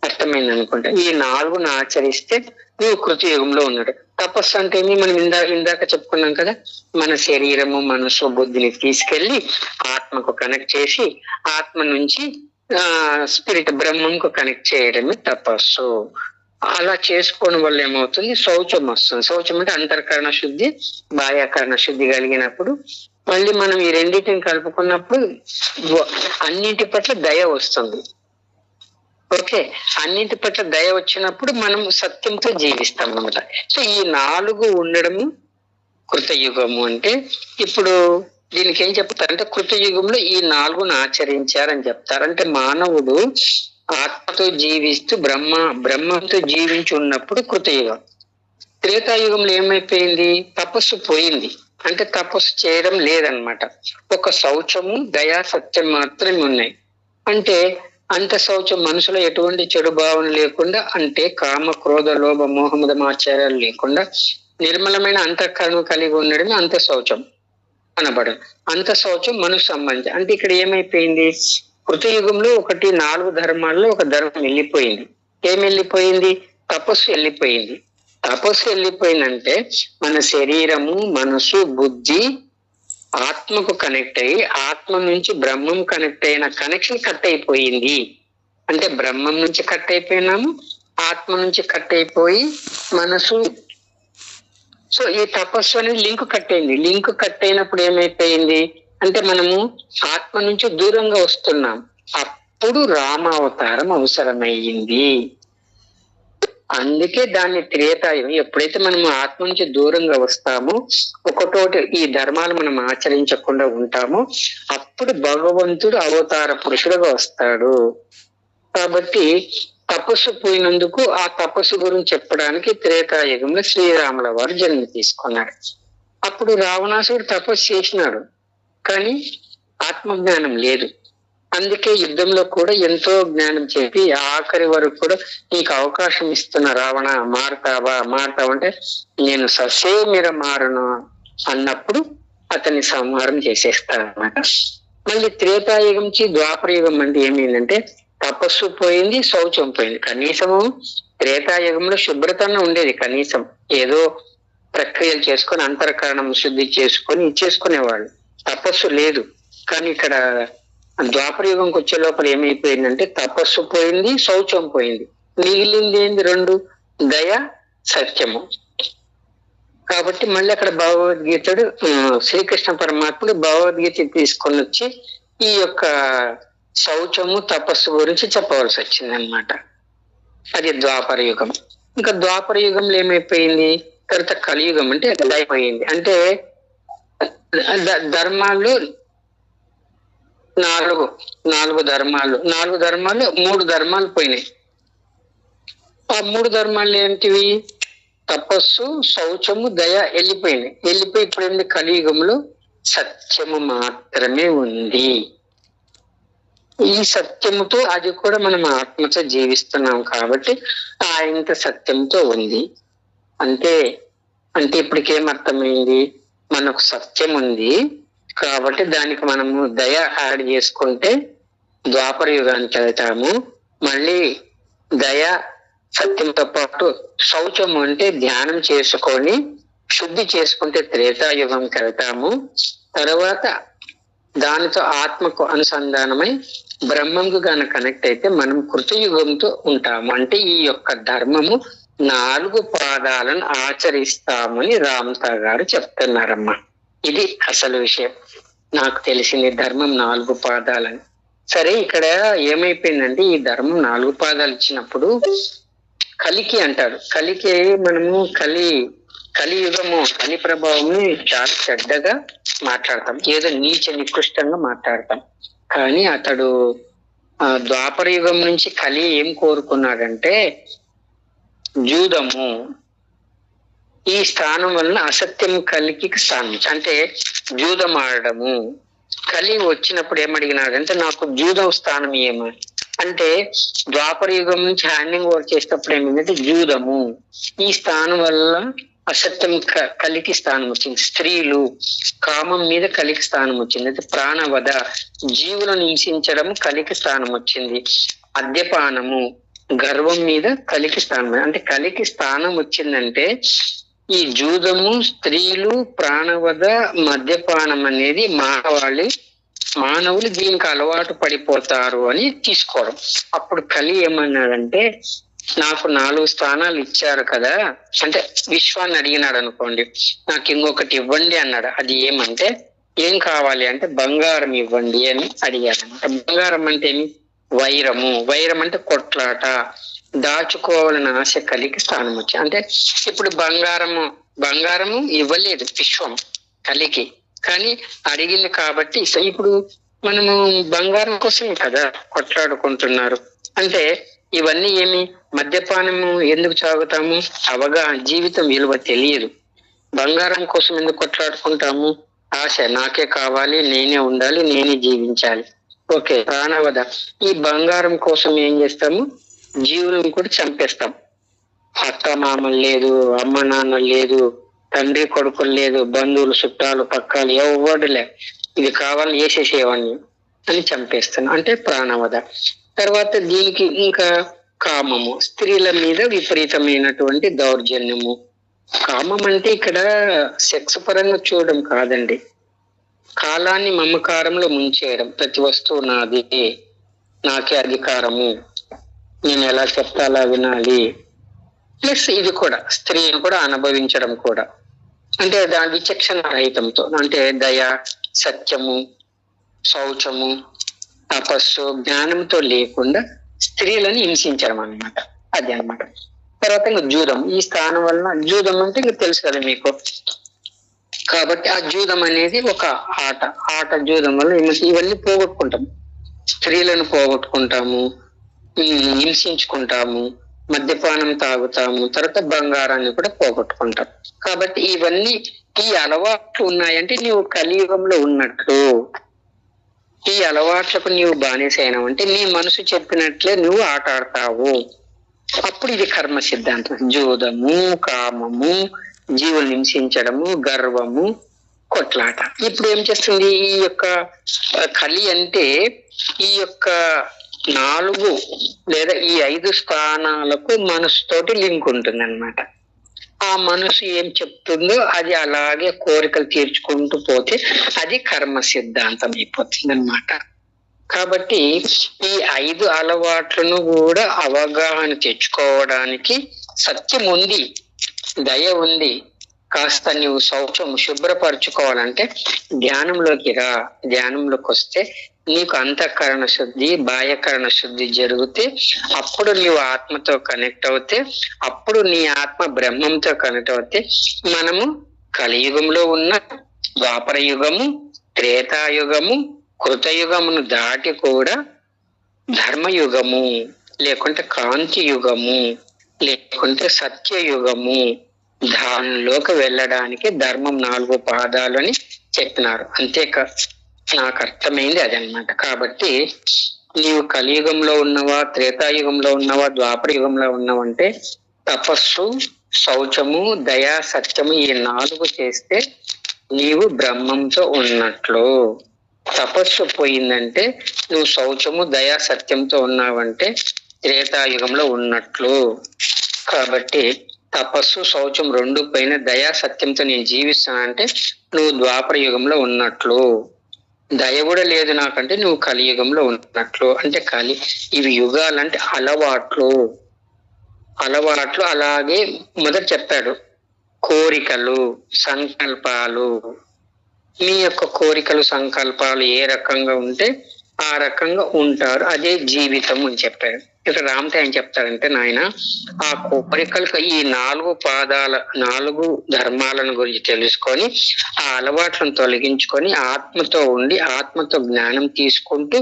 అర్థమైంది అనుకుంటా. ఈ 4ను ఆచరిస్తే నువ్వు కృతయుగంలో ఉన్నాడు. తపస్సు అంటే మనం ఇందాక చెప్పుకున్నాం కదా, మన శరీరము, మనసు, బుద్ధిని తీసుకెళ్లి ఆత్మకు కనెక్ట్ చేసి ఆత్మ నుంచి స్పిరిట్ బ్రహ్మంకు కనెక్ట్ చేయడమే తపస్సు. అలా చేసుకోవడం వల్ల ఏమవుతుంది? శౌచం వస్తుంది. శౌచం అంటే అంతర్కరణ శుద్ధి, బాహ్యకరణ శుద్ధి కలిగినప్పుడు మళ్ళీ మనం ఈ రెండింటిని కలుపుకున్నప్పుడు అన్నింటి పట్ల దయ వస్తుంది. ఓకే, అన్నింటి పట్ల దయ వచ్చినప్పుడు మనం సత్యంతో జీవిస్తాం అన్నమాట. సో ఈ 4 ఉండడము కృతయుగము అంటే. ఇప్పుడు దీనికి ఏం చెప్తారంటే కృతయుగంలో ఈ 4ను ఆచరించారని చెప్తారు. అంటే మానవుడు ఆత్మతో జీవిస్తూ బ్రహ్మంతో జీవించి ఉన్నప్పుడు కృతయుగం. త్రేతాయుగంలో ఏమైపోయింది? తపస్సు పోయింది. అంటే తపస్సు చేయడం లేదనమాట. ఒక శౌచము, దయా, సత్యం మాత్రమే ఉన్నాయి. అంటే అంత శౌచం, మనసులో ఎటువంటి చెడు భావన లేకుండా, అంటే కామ, క్రోధ, లోభ, మోహమద ఆచారాలు లేకుండా నిర్మలమైన అంతఃకరణం కలిగి ఉండడమే అంత శౌచం అనబడదు. అంత శౌచం మనసు సంబంధించి. అంటే ఇక్కడ ఏమైపోయింది? కృతయుగంలో 4 ధర్మాల్లో ఒక ధర్మం వెళ్ళిపోయింది. ఏం వెళ్ళిపోయింది? తపస్సు వెళ్ళిపోయింది. తపస్సు వెళ్ళిపోయిందంటే మన శరీరము, మనసు, బుద్ధి ఆత్మకు కనెక్ట్ అయ్యి ఆత్మ నుంచి బ్రహ్మం కనెక్ట్ అయిన కనెక్షన్ కట్ అయిపోయింది. అంటే బ్రహ్మం నుంచి కట్ అయిపోయినాము, ఆత్మ నుంచి కట్ అయిపోయి మనసు. సో ఈ తపస్సు అనేది లింక్ కట్ అయింది. లింక్ కట్ అయినప్పుడు ఏమైపోయింది అంటే మనము ఆత్మ నుంచి దూరంగా వస్తున్నాం. అప్పుడు రామావతారం అవసరమయ్యింది. అందుకే దాన్ని త్రేతాయుగం. ఎప్పుడైతే మనం ఆత్మ నుంచి దూరంగా వస్తామో, ఒకటోటి ఈ ధర్మాలు మనం ఆచరించకుండా ఉంటామో, అప్పుడు భగవంతుడు అవతార పురుషుడుగా వస్తాడు. కాబట్టి తపస్సు పోయినందుకు ఆ తపస్సు గురించి చెప్పడానికి త్రేతాయుగంలో శ్రీరాముల వారు జన్మ తీసుకున్నాడు. అప్పుడు రావణాసుడు తపస్సు చేసినాడు, కానీ ఆత్మజ్ఞానం లేదు. అందుకే యుద్ధంలో కూడా ఎంతో జ్ఞానం చెప్పి ఆఖరి వరకు కూడా నీకు అవకాశం ఇస్తున్న రావణ, మారుతావా అంటే నేను ససేమిర మారను అన్నప్పుడు అతన్ని సంహారం చేసేస్తారన్నమాట. మళ్ళీ త్రేతాయుగం నుంచి ద్వాపరయుగం అంటే ఏమైందంటే తపస్సు పోయింది, శౌచం పోయింది. కనీసము త్రేతాయుగంలో శుభ్రతను ఉండేది. కనీసం ఏదో ప్రక్రియలు చేసుకొని అంతర్కరణం శుద్ధి చేసుకొని ఇచ్చేసుకునేవాళ్ళు. తపస్సు లేదు. కానీ ఇక్కడ ద్వాపరయుగంకి వచ్చే లోపల ఏమైపోయిందంటే తపస్సు పోయింది, శౌచం పోయింది. మిగిలింది ఏంది? 2, దయ, సత్యము. కాబట్టి మళ్ళీ అక్కడ భగవద్గీతడు శ్రీకృష్ణ పరమాత్ముడు భగవద్గీత తీసుకొని వచ్చి ఈ యొక్క శౌచము, తపస్సు గురించి చెప్పవలసి వచ్చింది అనమాట. అది ద్వాపరయుగం. ఇంకా ద్వాపరయుగంలో ఏమైపోయింది? తర్వాత కలియుగం అంటే అయిపోయింది. అంటే ధర్మాలు 4 ధర్మాలు 3 ధర్మాలు పోయినాయి. ఆ 3 ధర్మాలు ఏంటివి? తపస్సు, శౌచము, దయ వెళ్ళిపోయినాయి. వెళ్ళిపోయి ఇప్పుడు ఏంటి? కలియుగంలో సత్యము మాత్రమే ఉంది. ఈ సత్యముతో అది కూడా మనం ఆత్మతో జీవిస్తున్నాం కాబట్టి ఇంత సత్యంతో ఉంది. అంటే ఇప్పటికేమర్థమైంది? మనకు సత్యం ఉంది కాబట్టి దానికి మనము దయ యాడ్ చేసుకుంటే ద్వాపర యుగానికి వెళ్తాము. మళ్ళీ దయ, సత్యంతో పాటు శౌచం అంటే ధ్యానం చేసుకొని శుద్ధి చేసుకుంటే త్రేతాయుగంకి వెళ్తాము. తర్వాత దానితో ఆత్మకు అనుసంధానమై బ్రహ్మంకు గాన కనెక్ట్ అయితే మనం కృతయుగంతో ఉంటాము. అంటే ఈ యొక్క ధర్మము 4 పాదాలను ఆచరిస్తామని రామతా గారు చెప్తున్నారమ్మా. ఇది అసలు విషయం. నాకు తెలిసింది ధర్మం 4 పాదాలని. సరే, ఇక్కడ ఏమైపోయిందంటే ఈ ధర్మం 4 పాదాలు ఇచ్చినప్పుడు కలికి అంటారు. కలికి మనము కలియుగము, కలి ప్రభావం చాలా చెడ్డగా మాట్లాడతాం, ఏదో నీచ నికృష్టంగా మాట్లాడతాం. కానీ అతడు ద్వాపర యుగం నుంచి కలి ఏం కోరుకున్నాడంటే జూదము, ఈ స్థానం వలన అసత్యం కలికి స్థానం, అంటే జూదం ఆడము. కలి వచ్చినప్పుడు ఏమడిగినాడంటే నాకు జూదం స్థానం ఏమో అంటే, ద్వాపర యుగం నుంచి హ్యాండింగ్ ఓవర్ చేసేటప్పుడు ఏమైందంటే జూదము, ఈ స్థానం వల్ల అసత్యం కలికి స్థానం వచ్చింది. స్త్రీలు, కామం మీద కలికి స్థానం వచ్చింది. అయితే ప్రాణవధ, జీవులను హింసించడం కలికి స్థానం వచ్చింది. మద్యపానము, గర్వం మీద కలికి స్థానం. అంటే కలికి స్థానం వచ్చిందంటే ఈ జూదము, స్త్రీలు, ప్రాణవధ, మద్యపానం అనేది మానవులు దీనికి అలవాటు పడిపోతారు అని తీసుకోవడం. అప్పుడు కలి ఏమన్నాడంటే నాకు 4 స్థానాలు ఇచ్చారు కదా, అంటే విశ్వాన్ని అడిగినాడు అనుకోండి, నాకు ఇంకొకటి ఇవ్వండి అన్నాడు. అది ఏమంటే ఏం కావాలి అంటే బంగారం ఇవ్వండి అని అడిగాడు. బంగారం అంటే ఏమి? వైరము. వైరం అంటే కొట్లాట, దాచుకోవాలని ఆశ కలికి స్థానం వచ్చింది. అంటే ఇప్పుడు బంగారము ఇవ్వలేదు విశ్వం కలికి, కానీ అడిగింది కాబట్టి ఇప్పుడు మనము బంగారం కోసమే కదా కొట్లాడుకుంటున్నారు. అంటే ఇవన్నీ ఏమి? మద్యపానము ఎందుకు తాగుతాము? అవగాహన, జీవితం విలువ తెలియదు. బంగారం కోసం ఎందుకు కొట్లాడుకుంటాము? ఆశ, నాకే కావాలి, నేనే ఉండాలి, నేనే జీవించాలి. ఓకే, ప్రాణవధ, ఈ బంగారం కోసం ఏం చేస్తాము? జీవులను కూడా చంపేస్తాం. అత్త మామలు లేదు, అమ్మ నాన్న లేదు, తండ్రి కొడుకులు లేదు, బంధువులు చుట్టాలు పక్కాలు ఎవడులే, ఇది కావాలి వేసేసేవాడిని అని చంపేస్తాను, అంటే ప్రాణవధ. తర్వాత దీనికి ఇంకా కామము, స్త్రీల మీద విపరీతమైనటువంటి దౌర్జన్యము. కామం అంటే ఇక్కడ సెక్స్ పరంగా చూడడం కాదండి, కాలాన్ని మమకారంలో ముంచేయడం. ప్రతి వస్తువు నాది, నాకే అధికారము, నేను ఎలా చెప్తా అలా వినాలి. ప్లస్ ఇది కూడా స్త్రీని కూడా అనుభవించడం కూడా, అంటే దాని విచక్షణ రహితంతో, అంటే దయ, సత్యము, శౌచము, తపస్సు, జ్ఞానంతో లేకుండా స్త్రీలను హింసించడం అన్నమాట. అది అన్నమాట. తర్వాత ఇంకా జూదం, ఈ స్థానం వలన జూదం అంటే ఇంకా తెలుసు కదా మీకు. కాబట్టి ఆ జూదం అనేది ఒక ఆట. జూదం వల్ల ఇవన్నీ పోగొట్టుకుంటాం. స్త్రీలను పోగొట్టుకుంటాము, హింసించుకుంటాము, మద్యపానం తాగుతాము, తర్వాత బంగారాన్ని కూడా పోగొట్టుకుంటాం. కాబట్టి ఇవన్నీ ఈ అలవాట్లు ఉన్నాయంటే నీవు కలియుగంలో ఉన్నట్లు. ఈ అలవాట్లకు నీవు బానిసైనావు అంటే నీ మనసు చెప్పినట్లే నువ్వు ఆట ఆడతావు. అప్పుడు ఇది కర్మ సిద్ధాంతం. జూదము, కామము, జీవులు హింసించడము, గర్వము, కొట్లాట. ఇప్పుడు ఏం చేస్తుంది ఈ యొక్క కలి అంటే ఈ యొక్క 4 లేదా ఈ 5 స్థానాలకు మనసుతోటి లింక్ ఉంటుంది అన్నమాట. ఆ మనసు ఏం చెప్తుందో అది అలాగే కోరికలు తీర్చుకుంటూ పోతే అది కర్మ సిద్ధాంతం అయిపోతుంది అన్నమాట. కాబట్టి ఈ 5 అలవాట్లను కూడా అవగాహన తెచ్చుకోవడానికి సత్యం ఉంది, దయ ఉంది. కాస్త నువ్వు శౌచం శుభ్రపరచుకోవాలంటే ధ్యానంలోకి రా. ధ్యానంలోకి వస్తే నీకు అంతఃకరణ శుద్ధి, బాహ్యకరణ శుద్ధి జరిగితే అప్పుడు నీవు ఆత్మతో కనెక్ట్ అవుతే, అప్పుడు నీ ఆత్మ బ్రహ్మంతో కనెక్ట్ అవుతే మనము కలియుగంలో ఉన్న ద్వాపర యుగము, త్రేతాయుగము, కృతయుగమును దాటి కూడా ధర్మయుగము, లేకుంటే కాంతి యుగము, లేకుంటే సత్యయుగము, దానిలోకి వెళ్ళడానికి ధర్మం 4 పాదాలు అని చెప్పినారు. అంతేకా నాకు అర్థమైంది అదనమాట. కాబట్టి నీవు కలియుగంలో ఉన్నవా, త్రేతాయుగంలో ఉన్నవా, ద్వాపర యుగంలో ఉన్నావంటే తపస్సు, శౌచము, దయా, సత్యము ఈ 4 చేస్తే నీవు బ్రహ్మంతో ఉన్నట్లు. తపస్సు పోయిందంటే నువ్వు శౌచము, దయా, సత్యంతో ఉన్నావంటే త్రేతాయుగంలో ఉన్నట్లు. కాబట్టి తపస్సు, శౌచం 2 పైన దయా, సత్యంతో నేను జీవిస్తానంటే నువ్వు ద్వాపర యుగంలో ఉన్నట్లు. దయ కూడా లేదు నాకంటే నువ్వు కలియుగంలో ఉన్నట్లు. అంటే ఇవి యుగాలంటే అలవాట్లు. అలాగే మొదట చెప్పాడు కోరికలు, సంకల్పాలు. మీ యొక్క కోరికలు, సంకల్పాలు ఏ రకంగా ఉంటే ఆ రకంగా ఉంటారు, అదే జీవితం అని చెప్పాడు. ఇక్కడ రామత ఏం చెప్తాడంటే, నాయన ఆ కోరికలకు ఈ 4 పాదాల 4 ధర్మాలను గురించి తెలుసుకొని ఆ అలవాట్లను తొలగించుకొని ఆత్మతో ఉండి ఆత్మతో జ్ఞానం తీసుకుంటూ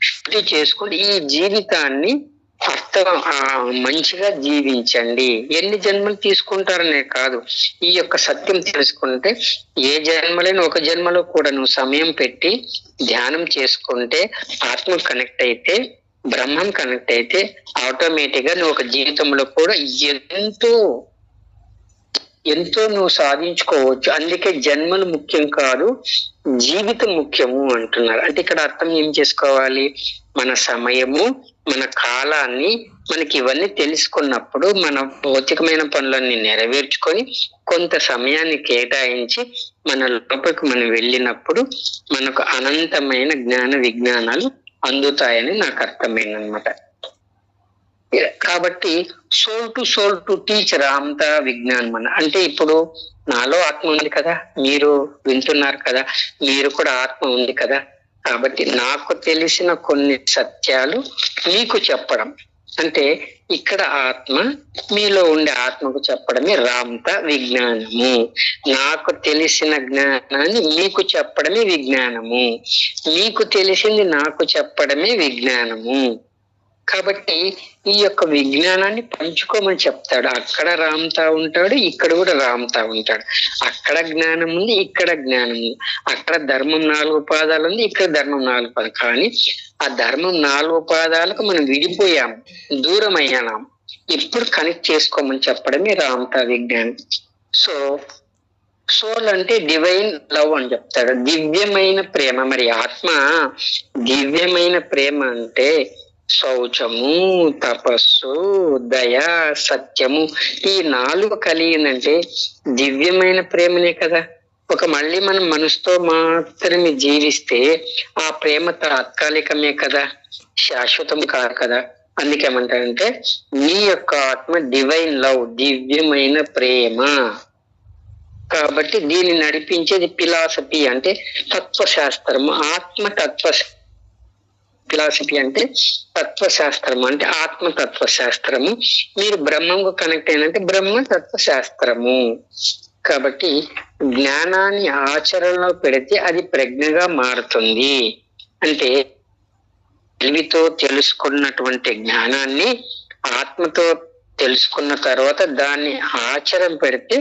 శుద్ధి చేసుకుంటూ ఈ జీవితాన్ని మంచిగా జీవించండి. ఎన్ని జన్మలు తీసుకుంటారనే కాదు, ఈ యొక్క సత్యం తెలుసుకుంటే ఏ జన్మలైనా ఒక జన్మలో కూడా నువ్వు సమయం పెట్టి ధ్యానం చేసుకుంటే ఆత్మ కనెక్ట్ అయితే, బ్రహ్మం కనెక్ట్ అయితే ఆటోమేటిక్ గా నువ్వు ఒక జీవితంలో కూడా ఎంతో నువ్వు సాధించుకోవచ్చు. అందుకే జన్మలు ముఖ్యం కాదు, జీవితం ముఖ్యము అంటున్నారు. అంటే ఇక్కడ అర్థం ఏం చేసుకోవాలి, మన సమయము మన కాలాన్ని మనకి ఇవన్నీ తెలుసుకున్నప్పుడు మన భౌతికమైన పనులన్నీ నెరవేర్చుకొని కొంత సమయాన్ని కేటాయించి మన లోపలికి మనం వెళ్ళినప్పుడు మనకు అనంతమైన జ్ఞాన విజ్ఞానాలు అందుతాయని నాకు అర్థమైందనమాట. కాబట్టి సోల్ టు టీచ్ రామత విజ్ఞానం అంటే ఇప్పుడు నాలో ఆత్మ ఉంది కదా, మీరు వింటున్నారు కదా, మీరు కూడా ఆత్మ ఉంది కదా, కాబట్టి నాకు తెలిసిన కొన్ని సత్యాలు మీకు చెప్పడం అంటే ఇక్కడ ఆత్మ మీలో ఉండే ఆత్మకు చెప్పడమే రామత విజ్ఞానము. నాకు తెలిసిన జ్ఞానాన్ని మీకు చెప్పడమే విజ్ఞానము, మీకు తెలిసింది నాకు చెప్పడమే విజ్ఞానము. కాబట్టి ఈ యొక్క విజ్ఞానాన్ని పంచుకోమని చెప్తాడు. అక్కడ రామతా ఉంటాడు, ఇక్కడ కూడా రామతా ఉంటాడు. అక్కడ జ్ఞానం ఉంది, ఇక్కడ జ్ఞానం ఉంది. అక్కడ ధర్మం 4 పాదాలు ఉంది, ఇక్కడ ధర్మం 4 పాదాలు. కానీ ఆ ధర్మం 4 పాదాలకు మనం విడిపోయాము, దూరం అయ్యాం. ఇప్పుడు కనెక్ట్ చేసుకోమని చెప్పడమే రామతా విజ్ఞానం. సోల్ అంటే డివైన్ లవ్ అని చెప్తాడు, దివ్యమైన ప్రేమ. మరి ఆత్మ దివ్యమైన ప్రేమ అంటే శౌచము, తపస్సు, దయ, సత్యము, ఈ 4 కలిగిందంటే దివ్యమైన ప్రేమనే కదా. మళ్ళీ మనం మనసుతో మాత్రమే జీవిస్తే ఆ ప్రేమ తాత్కాలికమే కదా, శాశ్వతం కాదు కదా. అందుకేమంటారంటే నీ యొక్క ఆత్మ డివైన్ లవ్, దివ్యమైన ప్రేమ. కాబట్టి దీన్ని నడిపించేది ఫిలాసఫీ అంటే తత్వశాస్త్రము. ఆత్మ ఫిలాసఫీ అంటే తత్వశాస్త్రము, అంటే ఆత్మ తత్వశాస్త్రము. మీరు బ్రహ్మంకు కనెక్ట్ అయినంటే బ్రహ్మ తత్వశాస్త్రము. కాబట్టి జ్ఞానాన్ని ఆచరణలో పెడితే అది ప్రజ్ఞగా మారుతుంది. అంటే తెలివితో తెలుసుకున్నటువంటి జ్ఞానాన్ని ఆత్మతో తెలుసుకున్న తర్వాత దాన్ని ఆచరణ పెడితే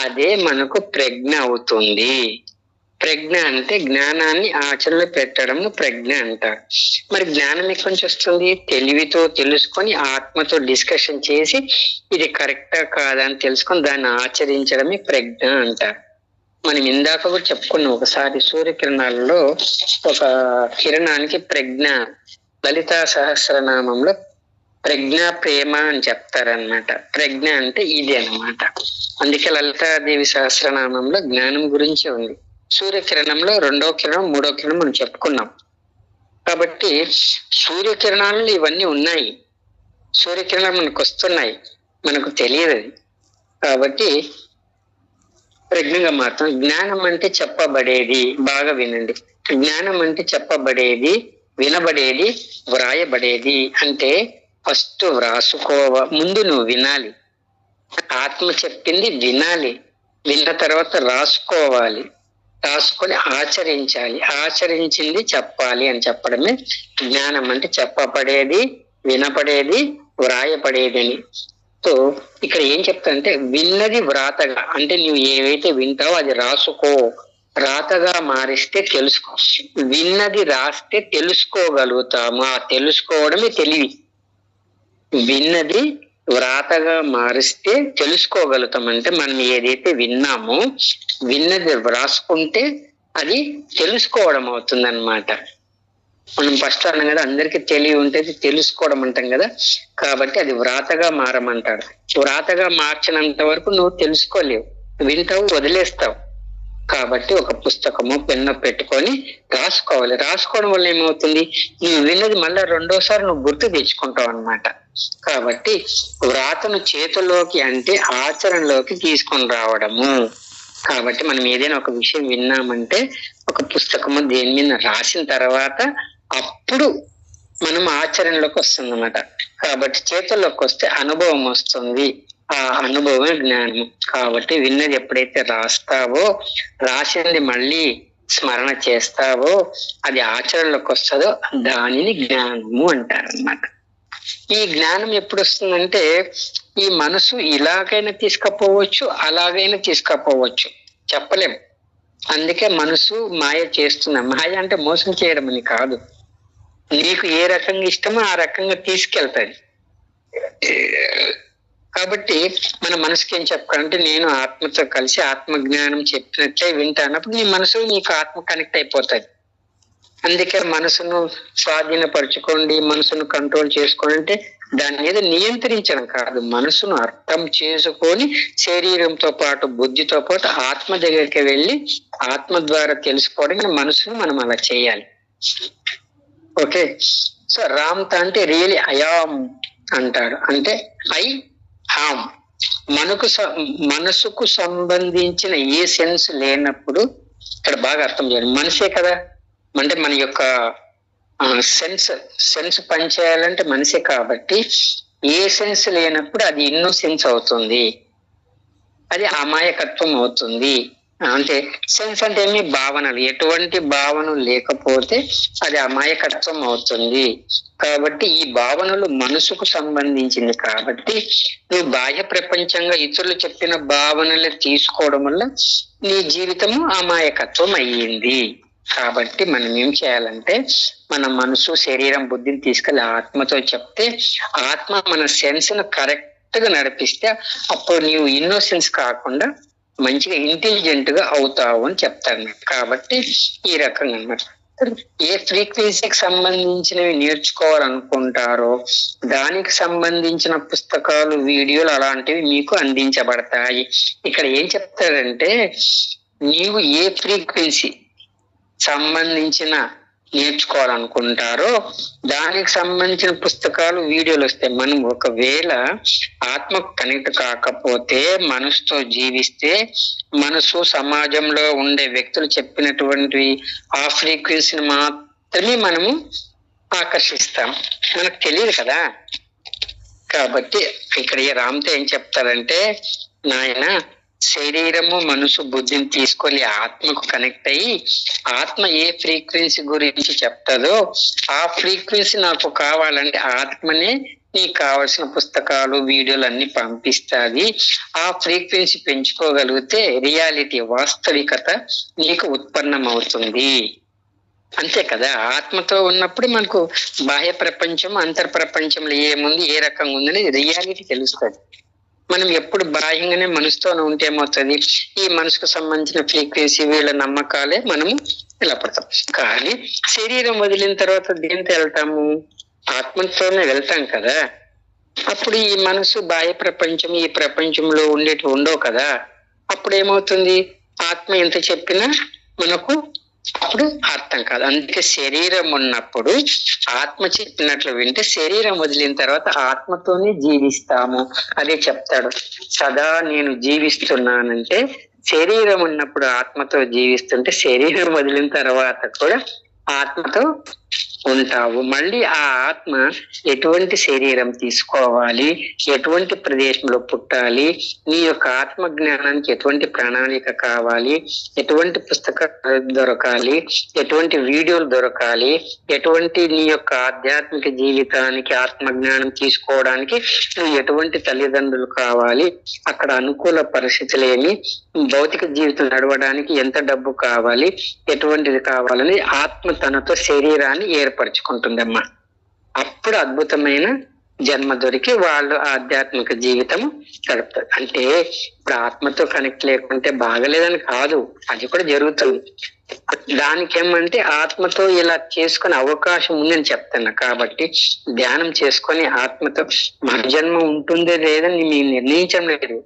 అదే మనకు ప్రజ్ఞ అవుతుంది. ప్రజ్ఞ అంటే జ్ఞానాన్ని ఆచరణలో పెట్టడము ప్రజ్ఞ అంటారు. మరి జ్ఞానం ఎక్కడి నుంచి వస్తుంది? తెలివితో తెలుసుకొని ఆత్మతో డిస్కషన్ చేసి ఇది కరెక్టా కాదా అని తెలుసుకొని దాన్ని ఆచరించడమే ప్రజ్ఞ అంటారు. మనం ఇందాక కూడా చెప్పుకున్నాం ఒకసారి, సూర్యకిరణాలలో ఒక కిరణానికి ప్రజ్ఞ, లలితా సహస్రనామంలో ప్రజ్ఞ ప్రేమ అని చెప్తారనమాట. ప్రజ్ఞ అంటే ఇది అనమాట. అందుకే లలితాదేవి సహస్రనామంలో జ్ఞానం గురించి ఉంది. సూర్యకిరణంలో 2వ కిరణం 3వ కిరణం మనం చెప్పుకున్నాం. కాబట్టి సూర్యకిరణాలలో ఇవన్నీ ఉన్నాయి, సూర్యకిరణాలు మనకు వస్తున్నాయి, మనకు తెలియదు. కాబట్టి ప్రజ్ఞగా మాత్రం జ్ఞానం అంటే చెప్పబడేది. బాగా వినండి, జ్ఞానం అంటే చెప్పబడేది, వినబడేది, వ్రాయబడేది. అంటే ఫస్ట్ ముందు నువ్వు వినాలి, ఆత్మ చెప్పింది వినాలి, విన్న తర్వాత రాసుకోవాలి, రాసుకొని ఆచరించాలి, ఆచరించింది చెప్పాలి అని చెప్పడమే జ్ఞానం. అంటే చెప్పబడేది, వినపడేది, వ్రాయపడేది అని. సో ఇక్కడ ఏం చెప్తానంటే విన్నది వ్రాతగా, అంటే నువ్వు ఏవైతే వింటావో అది రాసుకో, రాతగా మారిస్తే తెలుసుకో. విన్నది రాస్తే తెలుసుకోగలుగుతాము, ఆ తెలుసుకోవడమే తెలివి. విన్నది వ్రాతగా మారిస్తే తెలుసుకోగలుగుతాం. అంటే మనం ఏదైతే విన్నామో విన్నది వ్రాసుకుంటే అది తెలుసుకోవడం అవుతుంది అన్నమాట. మనం ఫస్ట్ అన్నాం కదా, అందరికీ తెలివి ఉంటుంది, తెలుసుకోవడం అంటాం కదా. కాబట్టి అది వ్రాతగా మారమంటాడు. వ్రాతగా మార్చినంత వరకు నువ్వు తెలుసుకోలేవు, వింటావు, వదిలేస్తావు. కాబట్టి ఒక పుస్తకము పెన్ను పెట్టుకొని రాసుకోవాలి. రాసుకోవడం వల్ల ఏమవుతుంది, నువ్వు విన్నది మళ్ళీ 2వసారి నువ్వు గుర్తు తెచ్చుకుంటావు అన్నమాట. కాబట్టి వ్రాతను చేతుల్లోకి అంటే ఆచరణలోకి తీసుకొని రావడము. కాబట్టి మనం ఏదైనా ఒక విషయం విన్నామంటే ఒక పుస్తకము దేని మీద రాసిన తర్వాత అప్పుడు మనం ఆచరణలోకి వస్తుంది అన్నమాట. కాబట్టి చేతుల్లోకి వస్తే అనుభవం వస్తుంది. ఆ అనుభవమే జ్ఞానము. కాబట్టి విన్నది ఎప్పుడైతే రాస్తావో, రాసింది మళ్ళీ స్మరణ చేస్తావో, అది ఆచరణలోకి వస్తుందో దానిని జ్ఞానము అంటారన్నమాట. ఈ జ్ఞానం ఎప్పుడు వస్తుందంటే, ఈ మనసు ఇలాగైనా తీసుకపోవచ్చు, అలాగైనా తీసుకపోవచ్చు, చెప్పలేం. అందుకే మనసు మాయ చేస్తున్నా. మాయ అంటే మోసం చేయడం అని కాదు. నీకు ఏ రకంగా ఇష్టమో ఆ రకంగా తీసుకెళ్తాది. కాబట్టి మన మనసుకి ఏం చెప్పాలంటే, నేను ఆత్మతో కలిసి ఆత్మజ్ఞానం చెప్పినట్లే వింటానప్పుడు నీ మనసు నీకు ఆత్మ కనెక్ట్ అయిపోతుంది. అందుకే మనసును స్వాధీనపరచుకోండి, మనసును కంట్రోల్ చేసుకోండి అంటే దాని మీద నియంత్రించడం కాదు, మనసును అర్థం చేసుకొని శరీరంతో పాటు బుద్ధితో పాటు ఆత్మ దగ్గరికి వెళ్ళి ఆత్మ ద్వారా తెలుసుకోవడానికి మనసును మనం అలా చేయాలి. ఓకే. సో రామ్త అంటే రియలీ అయామ్ అంటాడు, అంటే ఐ హామ్. మనసుకు సంబంధించిన ఏ సెన్స్ లేనప్పుడు, ఇక్కడ బాగా అర్థం చేయాలి, మనసే కదా అంటే మన యొక్క సెన్స్ పనిచేయాలంటే మనిషే. కాబట్టి ఏ సెన్స్ లేనప్పుడు అది ఇన్నోసెన్స్ అవుతుంది, అది అమాయకత్వం అవుతుంది. అంటే సెన్స్ అంటే ఏమి, భావనలు. ఎటువంటి భావనలు లేకపోతే అది అమాయకత్వం అవుతుంది. కాబట్టి ఈ భావనలు మనసుకు సంబంధించింది. కాబట్టి నువ్వు బాహ్య ప్రపంచంగా ఇతరులు చెప్పిన భావనలు తీసుకోవడం వల్ల నీ జీవితము అమాయకత్వం అయ్యింది. కాబట్టి మనం ఏం చేయాలంటే, మన మనసు శరీరం బుద్ధిని తీసుకెళ్లి ఆత్మతో చెప్తే, ఆత్మ మన సెన్స్ ను కరెక్ట్ గా నడిపిస్తే అప్పుడు నీవు ఇన్నోసెన్స్ కాకుండా మంచిగా ఇంటెలిజెంట్ గా అవుతావు అని చెప్తాను. కాబట్టి ఈ రకంగా అన్నమాట. ఏ ఫ్రీక్వెన్సీకి సంబంధించినవి నేర్చుకోవాలనుకుంటారో దానికి సంబంధించిన పుస్తకాలు, వీడియోలు అలాంటివి మీకు అందించబడతాయి. ఇక్కడ ఏం చెప్తారంటే, నీవు ఏ ఫ్రీక్వెన్సీ సంబంధించిన నేర్చుకోవాలనుకుంటారో దానికి సంబంధించిన పుస్తకాలు, వీడియోలు వస్తాయి. మనం ఒకవేళ ఆత్మకు కనెక్ట్ కాకపోతే, మనసుతో జీవిస్తే, మనసు సమాజంలో ఉండే వ్యక్తులు చెప్పినటువంటి ఆ ఫ్రీక్వెన్సీని మాత్రమే మనము ఆకర్షిస్తాం. మనకు తెలియదు కదా. కాబట్టి ఇక్కడ ఈ రామ్తో ఏం చెప్తారంటే, నాయన శరీరము మనసు బుద్ధిని తీసుకొని ఆత్మకు కనెక్ట్ అయ్యి ఆత్మ ఏ ఫ్రీక్వెన్సీ గురించి చెప్తాదో ఆ ఫ్రీక్వెన్సీ నాకు కావాలంటే ఆత్మనే నీకు కావాల్సిన పుస్తకాలు, వీడియోలు అన్ని పంపిస్తుంది. ఆ ఫ్రీక్వెన్సీ పెంచుకోగలిగితే రియాలిటీ, వాస్తవికత నీకు ఉత్పన్నం అవుతుంది. అంతే కదా. ఆత్మతో ఉన్నప్పుడు మనకు బాహ్య ప్రపంచం, అంతర్ ప్రపంచంలో ఏముంది, ఏ రకంగా ఉందని రియాలిటీ తెలుస్తుంది. మనం ఎప్పుడు బాహ్యంగానే మనసుతోనే ఉంటే ఏమవుతుంది, ఈ మనసుకు సంబంధించిన ఫ్రీక్వెన్సీ, వీళ్ళ నమ్మకాలే మనము నిలబడతాం. కానీ శరీరం వదిలిన తర్వాత దేంతో వెళ్తాము, ఆత్మతోనే వెళ్తాం కదా. అప్పుడు ఈ మనసు బాహ్య ప్రపంచం, ఈ ప్రపంచంలో ఉండవు కదా. అప్పుడు ఏమవుతుంది, ఆత్మ ఎంత చెప్పినా మనకు అప్పుడు అర్థం కాదు. అందుకే శరీరం ఉన్నప్పుడు ఆత్మ చెప్పినట్లు వింటే, శరీరం వదిలిన తర్వాత ఆత్మతోనే జీవిస్తాము. అదే చెప్తాడు, సదా నేను జీవిస్తున్నానంటే శరీరం ఉన్నప్పుడు ఆత్మతో జీవిస్తుంటే, శరీరం వదిలిన తర్వాత కూడా ఆత్మతో ఉంటావు. మళ్ళీ ఆ ఆత్మ ఎటువంటి శరీరం తీసుకోవాలి, ఎటువంటి ప్రదేశంలో పుట్టాలి, నీ యొక్క ఆత్మ జ్ఞానానికి ఎటువంటి ప్రణాళిక కావాలి, ఎటువంటి పుస్తకాలు దొరకాలి, ఎటువంటి వీడియోలు దొరకాలి, ఎటువంటి నీ యొక్క ఆధ్యాత్మిక జీవితానికి ఆత్మజ్ఞానం తీసుకోవడానికి నువ్వు ఎటువంటి తల్లిదండ్రులు కావాలి, అక్కడ అనుకూల పరిస్థితులు ఏమి, భౌతిక జీవితం నడవడానికి ఎంత డబ్బు కావాలి, ఎటువంటిది కావాలని ఆత్మ తనతో శరీరాన్ని ఏర్పరచుకుంటుందమ్మా. అప్పుడు అద్భుతమైన జన్మ దొరికి వాళ్ళు ఆధ్యాత్మిక జీవితం గడుపుతారు. అంటే ఇప్పుడు ఆత్మతో కనెక్ట్ లేకుంటే బాగలేదని కాదు, అది కూడా జరుగుతుంది. దానికి ఏమంటే ఆత్మతో ఇలా చేసుకునే అవకాశం ఉందని చెప్తున్నా. కాబట్టి ధ్యానం చేసుకొని ఆత్మతో మన జన్మ ఉంటుందే లేదని మేము నిర్ణయించడం లేదు.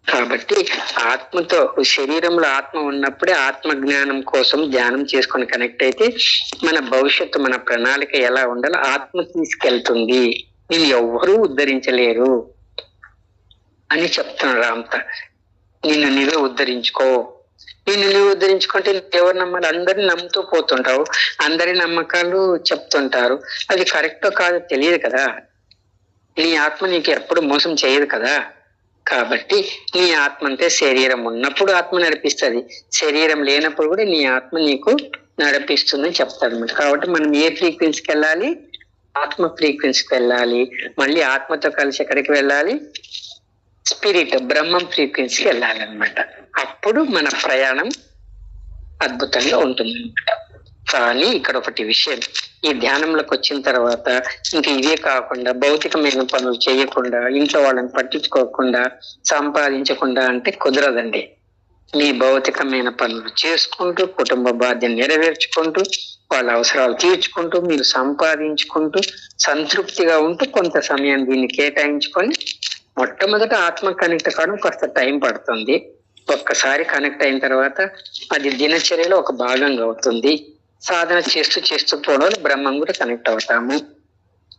కాబట్టి ఆత్మతో, శరీరంలో ఆత్మ ఉన్నప్పుడే ఆత్మ జ్ఞానం కోసం ధ్యానం చేసుకొని కనెక్ట్ అయితే మన భవిష్యత్తు, మన ప్రణాళిక ఎలా ఉండాలో ఆత్మ తీసుకెళ్తుంది. నేను ఎవ్వరూ ఉద్ధరించలేరు అని చెప్తాను రామ్త. నిన్ను నీవే ఉద్ధరించుకో, నువ్వు ఉద్ధరించుకుంటే ఎవరు నమ్మాలి? అందరిని నమ్ముతూ పోతుంటావు, అందరి నమ్మకాలు చెప్తుంటారు. అది కరెక్టో కాదో తెలియదు కదా. నీ ఆత్మ నీకు ఎప్పుడు మోసం చేయదు కదా. కాబట్టి నీ ఆత్మ అంటే శరీరం ఉన్నప్పుడు ఆత్మ నడిపిస్తుంది, శరీరం లేనప్పుడు కూడా నీ ఆత్మ నీకు నడిపిస్తుందని చెప్తాడు అనమాట. కాబట్టి మనం ఏ ఫ్రీక్వెన్సీకి వెళ్ళాలి? ఆత్మ ఫ్రీక్వెన్సీకి వెళ్ళాలి. మళ్ళీ ఆత్మతో కలిసి ఎక్కడికి వెళ్ళాలి? స్పిరిట్, బ్రహ్మం ఫ్రీక్వెన్సీకి వెళ్ళాలి అనమాట. అప్పుడు మన ప్రయాణం అద్భుతంగా ఉంటుంది అనమాట. కానీ ఇక్కడ ఒకటి విషయం, ఈ ధ్యానంలోకి వచ్చిన తర్వాత ఇంకా ఇవే కాకుండా భౌతికమైన పనులు చేయకుండా, ఇంట్లో వాళ్ళని పట్టించుకోకుండా, సంపాదించకుండా అంటే కుదరదండి. మీ భౌతికమైన పనులు చేసుకుంటూ, కుటుంబ బాధ్యత నెరవేర్చుకుంటూ, వాళ్ళ అవసరాలు తీర్చుకుంటూ, మీరు సంపాదించుకుంటూ, సంతృప్తిగా ఉంటూ కొంత సమయం దీన్ని కేటాయించుకొని, మొట్టమొదట ఆత్మ కనెక్ట్ కావడం కొంత టైం పడుతుంది. ఒక్కసారి కనెక్ట్ అయిన తర్వాత అది దినచర్యలో ఒక భాగంగా అవుతుంది. సాధన చేస్తూ చేస్తూ పోవడం బ్రహ్మం కూడా కనెక్ట్ అవుతాము.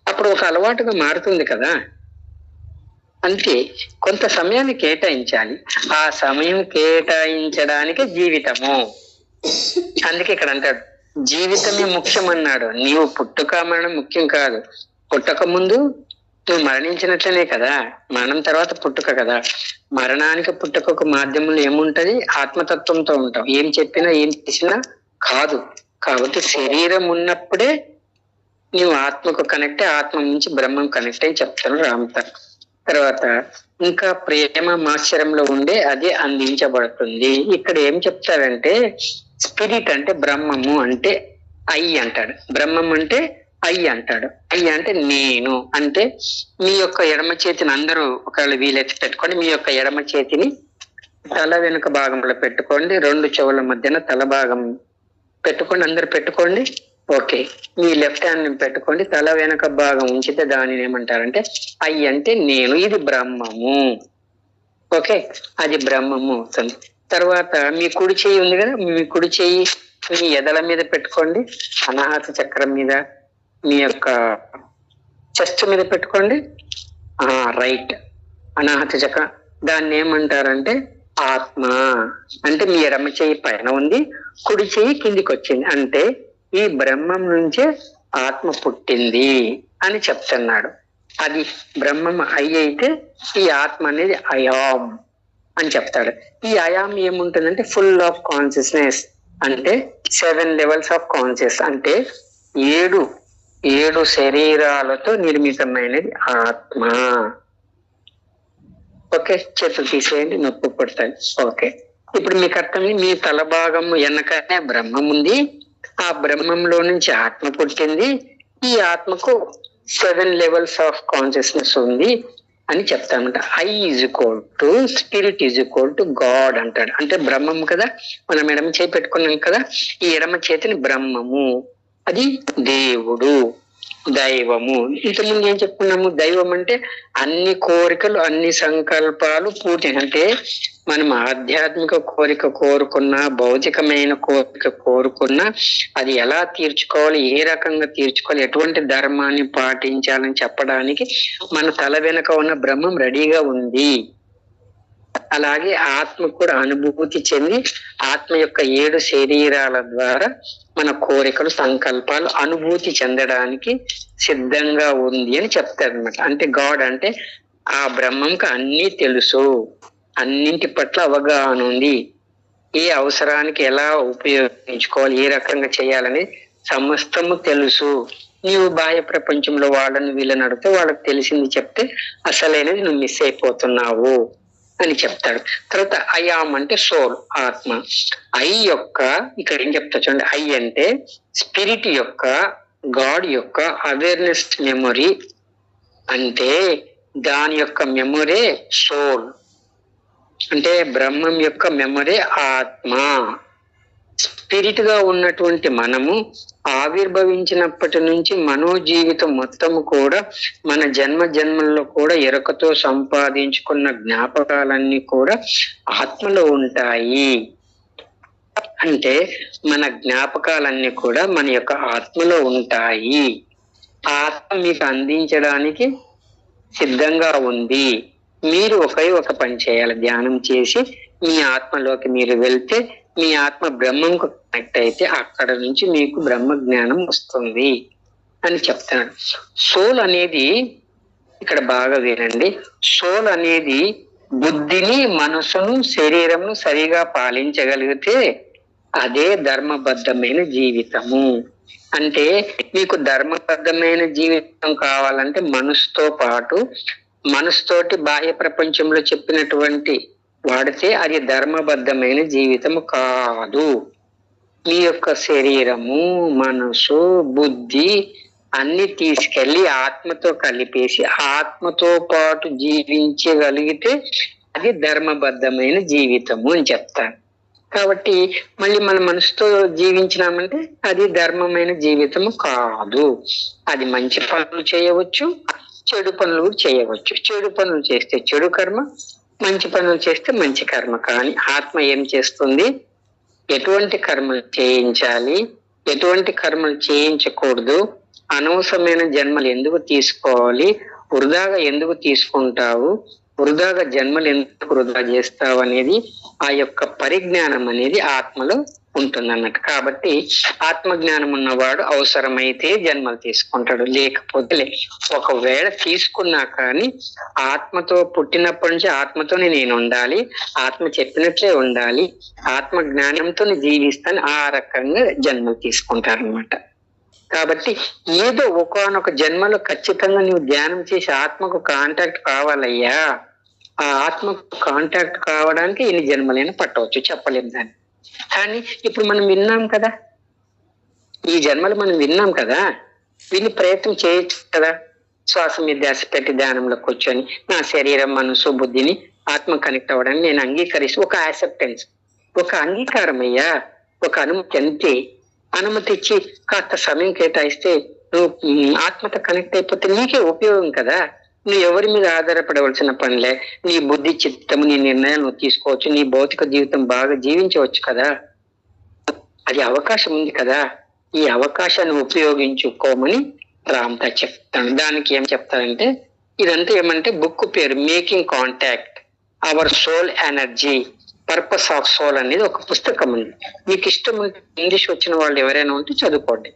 అప్పుడు ఒక అలవాటుగా మారుతుంది కదా. అంతే, కొంత సమయాన్ని కేటాయించాలి. ఆ సమయం కేటాయించడానికి జీవితము. అందుకే ఇక్కడ అంటాడు జీవితమే ముఖ్యం అన్నాడు. నీవు పుట్టుక మరణం ముఖ్యం కాదు. పుట్టక ముందు నువ్వు మరణించినట్లనే కదా, మరణం తర్వాత పుట్టుక కదా. మరణానికి పుట్టుకకు మాధ్యమంలో ఏముంటది? ఆత్మతత్వంతో ఉంటాం. ఏం చెప్పినా ఏం చేసినా కాదు. కాబట్టి శరీరం ఉన్నప్పుడే నువ్వు ఆత్మకు కనెక్ట్, ఆత్మ నుంచి బ్రహ్మం కనెక్ట్ అని చెప్తాను రామ్తర్. తర్వాత ఇంకా ప్రేమ మాత్సర్యంలో ఉండే అది అందించబడుతుంది. ఇక్కడ ఏం చెప్తారంటే స్పిరిట్ అంటే బ్రహ్మము అంటే ఐ అంటాడు, బ్రహ్మం అంటే ఐ అంటాడు. ఐ అంటే నేను. అంటే మీ యొక్క ఎడమ చేతిని అందరూ ఒకవేళ వీలైతే పెట్టుకోండి. మీ యొక్క ఎడమ చేతిని తల వెనుక భాగంలో పెట్టుకోండి, రెండు చెవుల మధ్యన తల భాగం పెట్టుకోండి, అందరు పెట్టుకోండి. ఓకే, మీ లెఫ్ట్ హ్యాండ్ పెట్టుకోండి, తల వెనక భాగం ఉంచితే దానిని ఏమంటారంటే ఐ అంటే నేను. ఇది బ్రహ్మము. ఓకే, అది బ్రహ్మము అవుతుంది. తర్వాత మీ కుడి చెయ్యి ఉంది కదా, మీ కుడి చెయ్యి మీ ఎదల మీద పెట్టుకోండి, అనాహత చక్రం మీద, మీ యొక్క చెస్ట్ మీద పెట్టుకోండి. రైట్, అనాహత చక్రం. దాన్ని ఏమంటారంటే ఆత్మ. అంటే మీ ఎడమ చెయ్యి పైన ఉంది, కుడి చెయ్యి కిందికి వచ్చింది. అంటే ఈ బ్రహ్మం నుంచే ఆత్మ పుట్టింది అని చెప్తున్నాడు. అది బ్రహ్మం అయితే ఈ ఆత్మ అనేది అయాం అని చెప్తాడు. ఈ అయాం ఏముంటుందంటే ఫుల్ ఆఫ్ కాన్షియస్నెస్. అంటే 7 లెవెల్స్ ఆఫ్ కాన్షియస్. అంటే ఏడు శరీరాలతో నిర్మితమైనది ఆత్మ. ఓకే, చేతులు తీసేయండి, నొప్పి పడతాయి. ఓకే, ఇప్పుడు మీకు అర్థమైంది. మీ తల భాగము వెనకనే బ్రహ్మం ఉంది, ఆ బ్రహ్మంలో నుంచి ఆత్మ పుట్టింది. ఈ ఆత్మకు 7 లెవెల్స్ ఆఫ్ కాన్షియస్నెస్ ఉంది అని చెప్తామంట. I is equal to spirit is equal to god అంటాడు. అంటే బ్రహ్మం కదా, మనం ఎడమ చేయి పెట్టుకున్నాం కదా, ఈ ఎడమ చేతిని బ్రహ్మము, అది దేవుడు, దైవము. ఇంతకుముందు ఏం చెప్పుకున్నాము? దైవం అంటే అన్ని కోరికలు, అన్ని సంకల్పాలు పూర్తి. అంటే మనం ఆధ్యాత్మిక కోరిక కోరుకున్నా, భౌతికమైన కోరిక కోరుకున్నా, అది ఎలా తీర్చుకోవాలి, ఏ రకంగా తీర్చుకోవాలి, ఎటువంటి ధర్మాన్ని పాటించాలని చెప్పడానికి మన తల వెనుక ఉన్న బ్రహ్మం రెడీగా ఉంది. అలాగే ఆత్మ కూడా అనుభూతి చెంది ఆత్మ యొక్క 7 శరీరాల ద్వారా మన కోరికలు, సంకల్పాలు అనుభూతి చెందడానికి సిద్ధంగా ఉంది అని చెప్తారు అనమాట. అంటే గాడ్ అంటే ఆ బ్రహ్మంకి అన్నీ తెలుసు, అన్నింటి పట్ల అవగాహన ఉంది, ఏ అవసరానికి ఎలా ఉపయోగించుకోవాలి, ఏ రకంగా చేయాలని సమస్తము తెలుసు. నీవు బాహ్య ప్రపంచంలో వాళ్ళని వీళ్ళని అడిగితే వాళ్ళకి తెలిసింది చెప్తే అసలైనది నువ్వు మిస్ అయిపోతున్నావు అని చెప్తాడు. తర్వాత అయాం అంటే సోల్, ఆత్మ. ఐ యొక్క ఇక్కడ ఏం చెప్తా చూడండి, ఐ అంటే స్పిరిట్ యొక్క, గాడ్ యొక్క అవేర్నెస్ మెమొరీ. అంటే దాని యొక్క మెమొరీ సోల్. అంటే బ్రహ్మం యొక్క మెమొరీ ఆత్మ. స్పిరిట్ గా ఉన్నటువంటి మనము ఆవిర్భవించినప్పటి నుంచి మనోజీవితం మొత్తము కూడా మన జన్మల్లో కూడా ఎరుకతో సంపాదించుకున్న జ్ఞాపకాలన్నీ కూడా ఆత్మలో ఉంటాయి. అంటే మన జ్ఞాపకాలన్నీ కూడా మన యొక్క ఆత్మలో ఉంటాయి. ఆత్మ మీకు అందించడానికి సిద్ధంగా ఉంది. మీరు ఒక పని చేయాలి, ధ్యానం చేసి మీ ఆత్మలోకి మీరు వెళ్తే మీ ఆత్మ బ్రహ్మంకు కనెక్ట్ అయితే అక్కడ నుంచి మీకు బ్రహ్మ జ్ఞానం వస్తుంది అని చెప్తున్నాడు. సోల్ అనేది ఇక్కడ బాగా వినండి, సోల్ అనేది బుద్ధిని, మనసును, శరీరంను సరిగా పాలించగలిగితే అదే ధర్మబద్ధమైన జీవితము. అంటే మీకు ధర్మబద్ధమైన జీవితం కావాలంటే మనసుతో పాటు, మనసుతోటి బాహ్య ప్రపంచంలో చెప్పినటువంటి వాడితే అది ధర్మబద్ధమైన జీవితము కాదు. మీ యొక్క శరీరము, మనసు, బుద్ధి అన్ని తీసుకెళ్లి ఆత్మతో కలిపేసి ఆత్మతో పాటు జీవించగలిగితే అది ధర్మబద్ధమైన జీవితము అని చెప్తారు. కాబట్టి మళ్ళీ మన మనసుతో జీవించినామంటే అది ధర్మమైన జీవితము కాదు. అది మంచి పనులు చేయవచ్చు, చెడు పనులు కూడా చేయవచ్చు. చెడు పనులు చేస్తే చెడు కర్మ, మంచి పనులు చేస్తే మంచి కర్మ. కానీ ఆత్మ ఏం చేస్తుంది, ఎటువంటి కర్మలు చేయించాలి, ఎటువంటి కర్మలు చేయించకూడదు, అనవసరమైన జన్మలు ఎందుకు తీసుకోవాలి, వృధాగా ఎందుకు తీసుకుంటావు, వృధాగా జన్మలు ఎందుకు వృధా చేస్తావు అనేది ఆ యొక్క పరిజ్ఞానం అనేది ఆత్మలో ఉంటుంది అన్నట్టు. కాబట్టి ఆత్మజ్ఞానం ఉన్నవాడు అవసరమైతే జన్మలు తీసుకుంటాడు, లేకపోతే ఒకవేళ తీసుకున్నా కానీ ఆత్మతో పుట్టినప్పటి నుంచి ఆత్మతోనే నేను ఉండాలి, ఆత్మ చెప్పినట్లే ఉండాలి, ఆత్మ జ్ఞానంతో జీవిస్తాను, ఆ రకంగా జన్మలు తీసుకుంటారనమాట. కాబట్టి ఏదో ఒకానొక జన్మలో ఖచ్చితంగా నువ్వు ధ్యానం చేసి ఆత్మకు కాంటాక్ట్ కావాలయ్యా. ఆ ఆత్మకు కాంటాక్ట్ కావడానికి ఎన్ని జన్మలైనా పట్టవచ్చు, చెప్పలేము దాన్ని. కానీ ఇప్పుడు మనం విన్నాం కదా, ఈ జన్మలు మనం విన్నాం కదా, విని ప్రయత్నం చేయొచ్చు కదా. శ్వాస మీద ధ్యాస పెట్టి ధ్యానంలో కూర్చొని నా శరీరం, మనసు, బుద్ధిని ఆత్మ కనెక్ట్ అవ్వడానికి నేను అంగీకరిస్తూ, ఒక యాక్సెప్టెన్స్, ఒక అంగీకారం అయ్యా, ఒక అనుమతి. అంతే. అనుమతి ఇచ్చి కాస్త సమయం కేటాయిస్తే నువ్వు ఆత్మతో కనెక్ట్ అయిపోతే నీకే ఉపయోగం కదా. నువ్వు ఎవరి మీద ఆధారపడవలసిన పనిలే. నీ బుద్ధి, చిత్తము, నీ నిర్ణయాలు నువ్వు తీసుకోవచ్చు, నీ భౌతిక జీవితం బాగా జీవించవచ్చు కదా. అది అవకాశం ఉంది కదా. ఈ అవకాశాన్ని ఉపయోగించుకోమని రామ్తా చెప్తాను. దానికి ఏం చెప్తారంటే, ఇదంతా ఏమంటే బుక్ పేరు making contact our soul energy, purpose of soul అనేది ఒక పుస్తకం ఉంది. మీకు ఇష్టం ఇంగ్లీష్ వచ్చిన వాళ్ళు ఎవరైనా ఉంటే చదువుకోండి.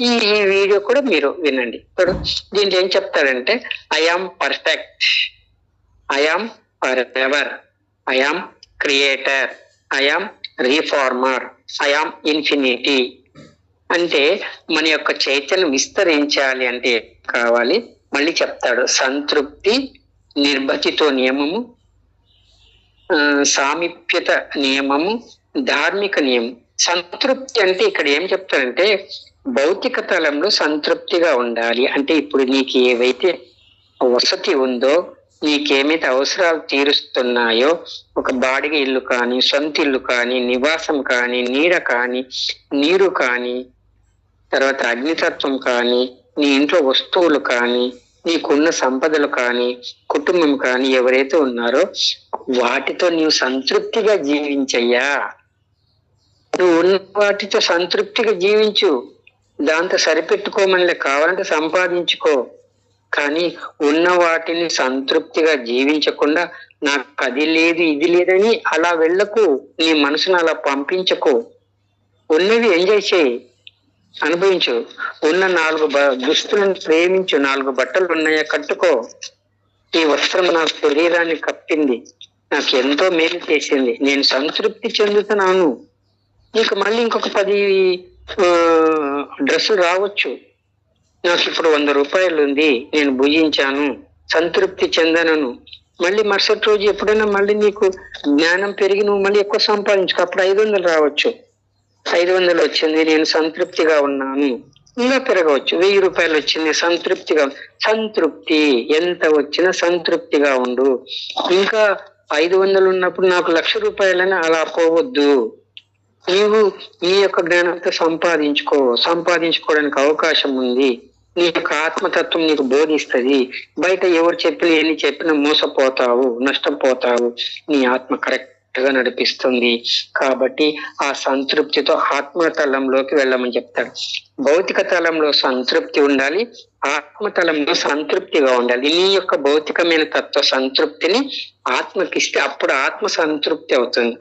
ఈ వీడియో కూడా మీరు వినండి. ఇప్పుడు దీంట్లో ఏం చెప్తాడంటే, I am perfect, I am forever, I am creator, I am reformer, I am infinity. అంటే మన యొక్క చైతన్యం విస్తరించాలి అంటే కావాలి. మళ్ళీ చెప్తాడు, సంతృప్తి, నిర్భతితో నియమము, సామీప్యత నియమము, ధార్మిక నియమం. సంతృప్తి అంటే ఇక్కడ ఏం చెప్తారంటే, భౌతిక తలంలో సంతృప్తిగా ఉండాలి. అంటే ఇప్పుడు నీకు ఏవైతే వసతి ఉందో, నీకేమైతే అవసరాలు తీరుస్తున్నాయో, ఒక బాడిగ ఇల్లు కానీ, సొంత ఇల్లు కానీ, నివాసం కానీ, నీడ కానీ, నీరు కానీ, తర్వాత అగ్నితత్వం కానీ, నీ ఇంట్లో వస్తువులు కానీ, నీకున్న సంపదలు కానీ, కుటుంబం కానీ, ఎవరైతే ఉన్నారో వాటితో నీవు సంతృప్తిగా జీవించయ్యా. నువ్వు ఉన్న వాటితో సంతృప్తిగా జీవించు, దాంతో సరిపెట్టుకోమని కావాలంటే సంపాదించుకో. కానీ ఉన్న వాటిని సంతృప్తిగా జీవించకుండా నాకు అది లేదు ఇది లేదని అలా వెళ్ళకు. నీ మనసును అలా పంపించకు. ఉన్నవి ఎంజాయ్ చేయి, అనుభవించు. ఉన్న 4 దుస్తులను ప్రేమించు. 4 బట్టలు ఉన్నాయా, కట్టుకో. ఈ వస్త్రం నా శరీరాన్ని కప్పింది, నాకు ఎంతో మేలు చేసింది, నేను సంతృప్తి చెందుతున్నాను. నీకు మళ్ళీ ఇంకొక 10 డ్రెస్సులు రావచ్చు. నాకు ఇప్పుడు 100 రూపాయలు ఉంది, నేను భుజించాను, సంతృప్తి చెందనను. మళ్ళీ మరుసటి రోజు ఎప్పుడైనా మళ్ళీ నీకు జ్ఞానం పెరిగి నువ్వు మళ్ళీ ఎక్కువ సంపాదించుకో, అప్పుడు 500 రావచ్చు. 500 వచ్చింది, నేను సంతృప్తిగా ఉన్నాను. ఇంకా పెరగవచ్చు. 1000 రూపాయలు వచ్చింది, సంతృప్తిగా. సంతృప్తి ఎంత వచ్చినా సంతృప్తిగా ఉండు. ఇంకా 500 ఉన్నప్పుడు నాకు 1,00,000 రూపాయలని అలా పోవద్దు. నీవు నీ యొక్క జ్ఞానంతో సంపాదించుకోవడానికి అవకాశం ఉంది. నీ యొక్క ఆత్మతత్వం నీకు బోధిస్తుంది. బయట ఎవరు చెప్పినా ఎన్ని చెప్పినా మోసపోతావు, నష్టపోతావు. నీ ఆత్మ కరెక్ట్ గా నడిపిస్తుంది. కాబట్టి ఆ సంతృప్తితో ఆత్మ తలంలోకి వెళ్ళమని చెప్తాడు. భౌతిక తలంలో సంతృప్తి ఉండాలి, ఆత్మతలంలో సంతృప్తిగా ఉండాలి. నీ యొక్క భౌతికమైన తత్వ సంతృప్తిని ఆత్మకిస్తే అప్పుడు ఆత్మ సంతృప్తి అవుతుంది.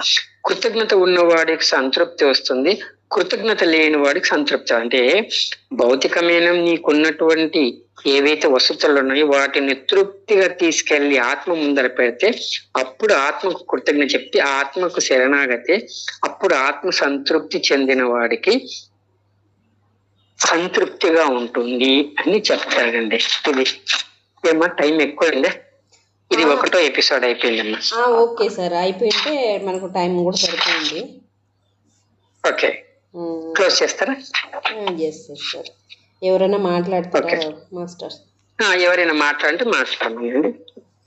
కృతజ్ఞత ఉన్నవాడికి సంతృప్తి వస్తుంది, కృతజ్ఞత లేని వాడికి సంతృప్తి. అంటే భౌతికమైన నీకున్నటువంటి ఏవైతే వసతులు ఉన్నాయో వాటిని తృప్తిగా తీసుకెళ్లి ఆత్మ ముందర పెడితే అప్పుడు ఆత్మకు కృతజ్ఞత చెప్తే ఆత్మకు శరణాగతే, అప్పుడు ఆత్మ సంతృప్తి చెందిన వాడికి సంతృప్తిగా ఉంటుంది అని చెప్తాడండి. ఇది ఏమన్నా టైం ఎక్కువైందే, ఇది ఒకటో ఎపిసోడ్ అయిపోయిందమ్మా. ఓకే సార్, అయిపోయింటే మనకు టైం కూడా సరిపోయింది. ఓకే, క్లోజ్ చేస్తారా? సార్ ఎవరైనా మాట్లాడతారా మాస్టర్? ఎవరైనా మాట్లాడంటే మాట్లాడండి.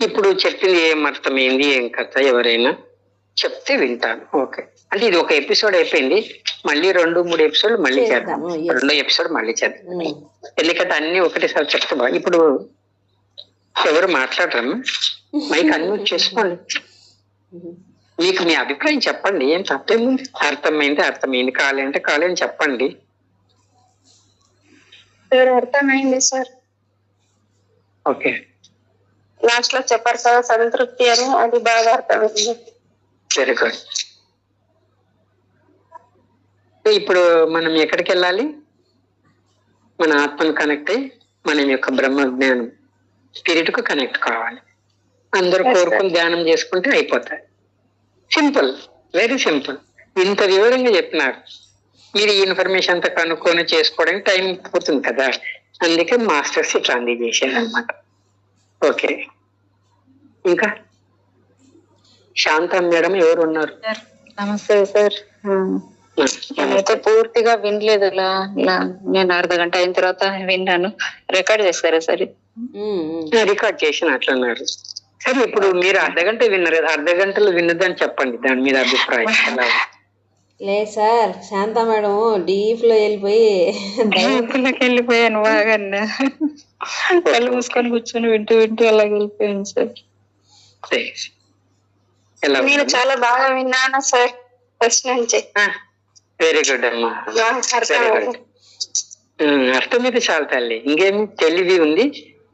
ఇప్పుడు చెప్పింది ఏం అర్థమైంది, ఏం కథ ఎవరైనా చెప్తే వింటాను. ఓకే, అంటే ఇది ఒక ఎపిసోడ్ అయిపోయింది, మళ్ళీ 2-3 ఎపిసోడ్ మళ్ళీ చేద్దాం. 2వ ఎపిసోడ్ మళ్ళీ చేద్దాం, ఎందుకంటే అన్ని ఒకటేసారి చెప్తే బాగా. ఇప్పుడు ఎవరు మాట్లాడరమ్మా, మైక్ అన్మ్యూట్ చేసుకోండి. మీకు మీ అభిప్రాయం చెప్పండి, ఏం తప్పేముంది. అర్థమైంది, కాలేంటే కాలేని చెప్పండి. అర్థమైంది సార్. ఓకే, లాస్ట్ లో చెప్పారు కదా సంతృప్తి అని, అది బాగా అర్థమైంది. Very good. ఇప్పుడు మనం ఎక్కడికి వెళ్ళాలి? మన ఆత్మను కనెక్ట్ అయ్యి మనం యొక్క బ్రహ్మ జ్ఞానం స్పిరిట్ కు కనెక్ట్ కావాలి. అందరూ కోరుకుని ధ్యానం చేసుకుంటే అయిపోతాయి. Simple, very simple. ఇంత వివరంగా చెప్పినారు. మీరు ఈ ఇన్ఫర్మేషన్ అంతా కనుక్కొని చేసుకోవడానికి టైం పోతుంది కదా, అందుకే మాస్టర్స్ ఇట్లా అందజేసారు అనమాట. ఓకే, ఇంకా శాంత మేడం ఎవరు ఉన్నారు? నమస్తే సార్. నేనైతే పూర్తిగా వినలేదు, నేను అర్ధ గంట అయిన తర్వాత విన్నాను. రికార్డ్ చేస్తారా సార్? రికార్డ్ చేసిన అట్లన్నారు. సరే, ఇప్పుడు మీరు అర్ధగంట విన్నారు కదా, అర్ధగంటలో విన్నదని చెప్పండి, దాని మీద అభిప్రాయం ఎలా? లేదు సార్, శాంత మేడం డీప్ లో వెళ్ళిపోయాను బాగా, కళ్ళు మూసుకొని కూర్చొని వింటూ అలాగ వెళ్ళిపోయాను సార్. నేను చాలా బాగా విన్నాను సార్ ఫస్ట్ నుంచి. వెరీ గుడ్ అమ్మా, అర్థమైతే చాలు తల్లి. ఇంకేమి తెలివి ఉంది,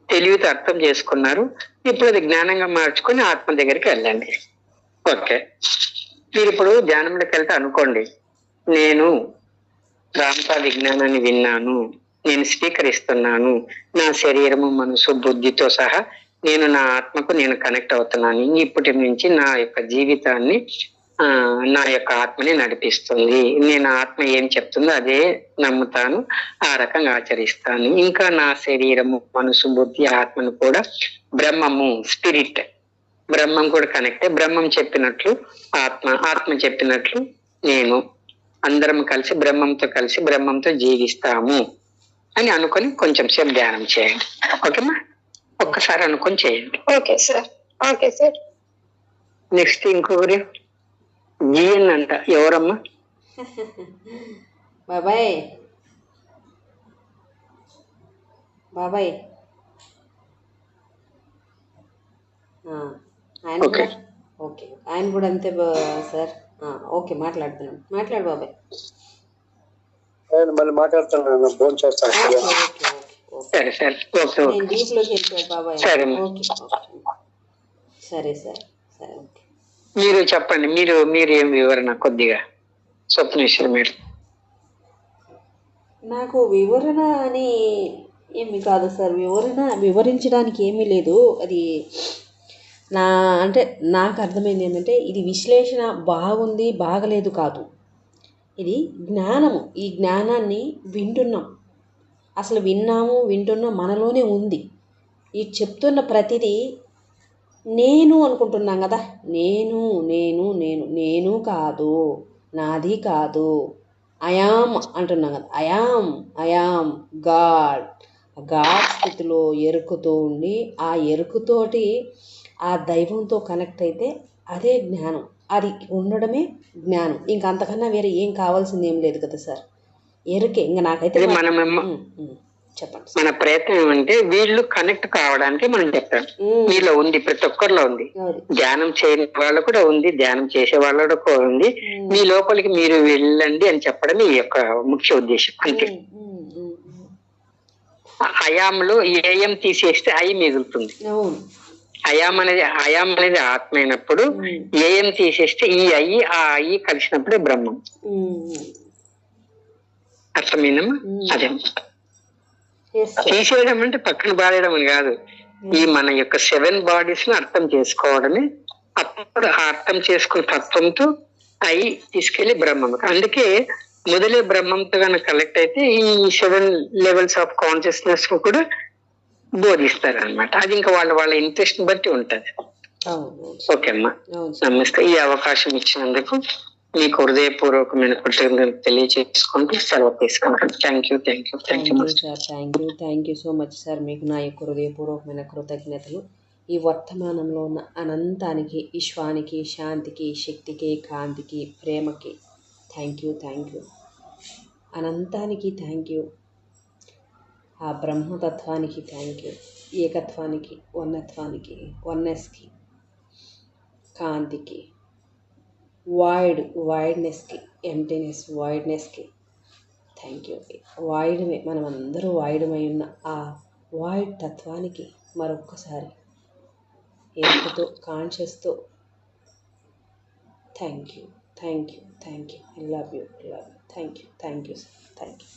తెలివితో అర్థం చేసుకున్నారు. ఇప్పుడు అది జ్ఞానంగా మార్చుకొని ఆత్మ దగ్గరికి వెళ్ళండి. ఓకే, మీరు ఇప్పుడు ధ్యానంలోకి వెళ్తే అనుకోండి, నేను రాంపా విజ్ఞానాన్ని విన్నాను, నేను స్వీకరిస్తున్నాను, నా శరీరము మనసు బుద్ధితో సహా నేను నా ఆత్మకు నేను కనెక్ట్ అవుతున్నాను. ఇప్పటి నుంచి నా యొక్క జీవితాన్ని నా యొక్క ఆత్మని నడిపిస్తుంది. నేను ఆత్మ ఏం చెప్తుందో అదే నమ్ముతాను, ఆ రకంగా ఆచరిస్తాను. ఇంకా నా శరీరము మనసు బుద్ధి ఆత్మను కూడా బ్రహ్మము స్పిరిట్, బ్రహ్మం కూడా కనెక్టే. బ్రహ్మం చెప్పినట్లు ఆత్మ చెప్పినట్లు నేను, అందరం కలిసి బ్రహ్మంతో జీవిస్తాము అని అనుకొని కొంచెం సేపు ధ్యానం చేయండి. ఓకేమ్మా, ఒక్కసారి అనుకొని చేయండి. Okay sir. Okay sir. Next ఇంకొకరు జిఎన్ అంట, ఎవరమ్మా? బాబాయ్ ఆయన కూడా ఓకే, ఆయన కూడా అంతే సార్. ఓకే, మాట్లాడు బాబాయ్. మళ్ళీ మాట్లాడుతున్నాను, ఫోన్ చేస్తాను. సరే సరే, నేను డీప్లోకి వెళ్ళిపోయాడు బాబాయ్. ఓకే, సరే సార్, సరే ఓకే. మీరు చెప్పండి, మీరు ఏం వివరణ కొద్దిగా స్వప్నేశ్వర్ మీరు. నాకు వివరణ అని ఏమి కాదు సార్, వివరించడానికి ఏమీ లేదు. అది నాకు అర్థమైంది ఏంటంటే, ఇది విశ్లేషణ బాగుంది బాగలేదు కాదు, ఇది జ్ఞానము. ఈ జ్ఞానాన్ని వింటున్నాం, మనలోనే ఉంది. ఈ చెప్తున్న ప్రతిదీ నేను అనుకుంటున్నాం కదా, నేను కాదు, నాది కాదు, అయామ్ అంటున్నాం కదా, అయామ్ గాడ్ స్థితిలో ఎరుకుతూ ఉండి, ఆ ఎరుకుతోటి ఆ దైవంతో కనెక్ట్ అయితే అదే జ్ఞానం. అది ఉండడమే జ్ఞానం. ఇంక అంతకన్నా వేరే ఏం కావాల్సింది ఏం లేదు కదా సార్. ఎరుకే ఇంకా నాకైతే. చెప్పండి. మన ప్రయత్నం ఏమంటే వీళ్ళు కనెక్ట్ కావడానికి మనం చెప్పాం. మీలో ఉంది, ప్రతి ఒక్కరిలో ఉంది. ధ్యానం చేయని వాళ్ళు కూడా ఉంది, ధ్యానం చేసే వాళ్ళు కూడా ఉంది. మీ లోపలికి మీరు వెళ్ళండి అని చెప్పడం ఈ యొక్క ముఖ్య ఉద్దేశం. అంతే. అయాంలో ఏఎం తీసేస్తే ఐ మిగులుతుంది. అయాం అనేది ఆత్మ అయినప్పుడు ఏం తీసేస్తే ఈ అయ్యి ఆ అయ్యి కలిసినప్పుడే బ్రహ్మం. అర్థమైందమ్మా? అదే తీసేయడం అంటే పక్కన పారేయడం అని కాదు, ఈ మన యొక్క 7 బాడీస్ ను అర్థం చేసుకోవడమే. అప్పుడు ఆ అర్థం చేసుకున్న తత్వంతో అయి తీసుకెళ్లి బ్రహ్మం. అందుకే మొదలే బ్రహ్మంతో కనుక కలెక్ట్ అయితే ఈ 7 లెవెల్స్ ఆఫ్ కాన్షియస్నెస్ కూడా బోధిస్తారు అనమాట. అది ఇంకా వాళ్ళ ఇంట్రెస్ట్ బట్టి ఉంటది. ఓకే అమ్మా, నమస్తే. ఈ అవకాశం ఇచ్చినందుకు మీకు హృదయపూర్వకమైన కృతజ్ఞతలు తెలియజేసుకుంటూ సెలవు తీసుకుంటాను. Thank you sir. Thank you so much sir. మీకు నా యొక్క హృదయపూర్వకమైన కృతజ్ఞతలు. ఈ వర్తమానంలో ఉన్న అనంతానికి, విశ్వానికి, శాంతికి, శక్తికి, కాంతికి, ప్రేమకి థ్యాంక్ యూ. అనంతానికి థ్యాంక్ యూ. ఆ బ్రహ్మతత్వానికి థ్యాంక్ యూ. ఏకత్వానికి, ఉన్నత్వానికి, వన్నెస్కి, కాంతికి, వైడ్నెస్కి, ఎంటీనెస్, వైడ్నెస్కి థ్యాంక్ యూ. వాయుడమే, మనం అందరూ వాయుడమై ఉన్న ఆ వాయిడ్ తత్వానికి మరొక్కసారి ఎరుపుతో, కాన్షియస్తో thank you. I love you. Thank you sir. Thank you.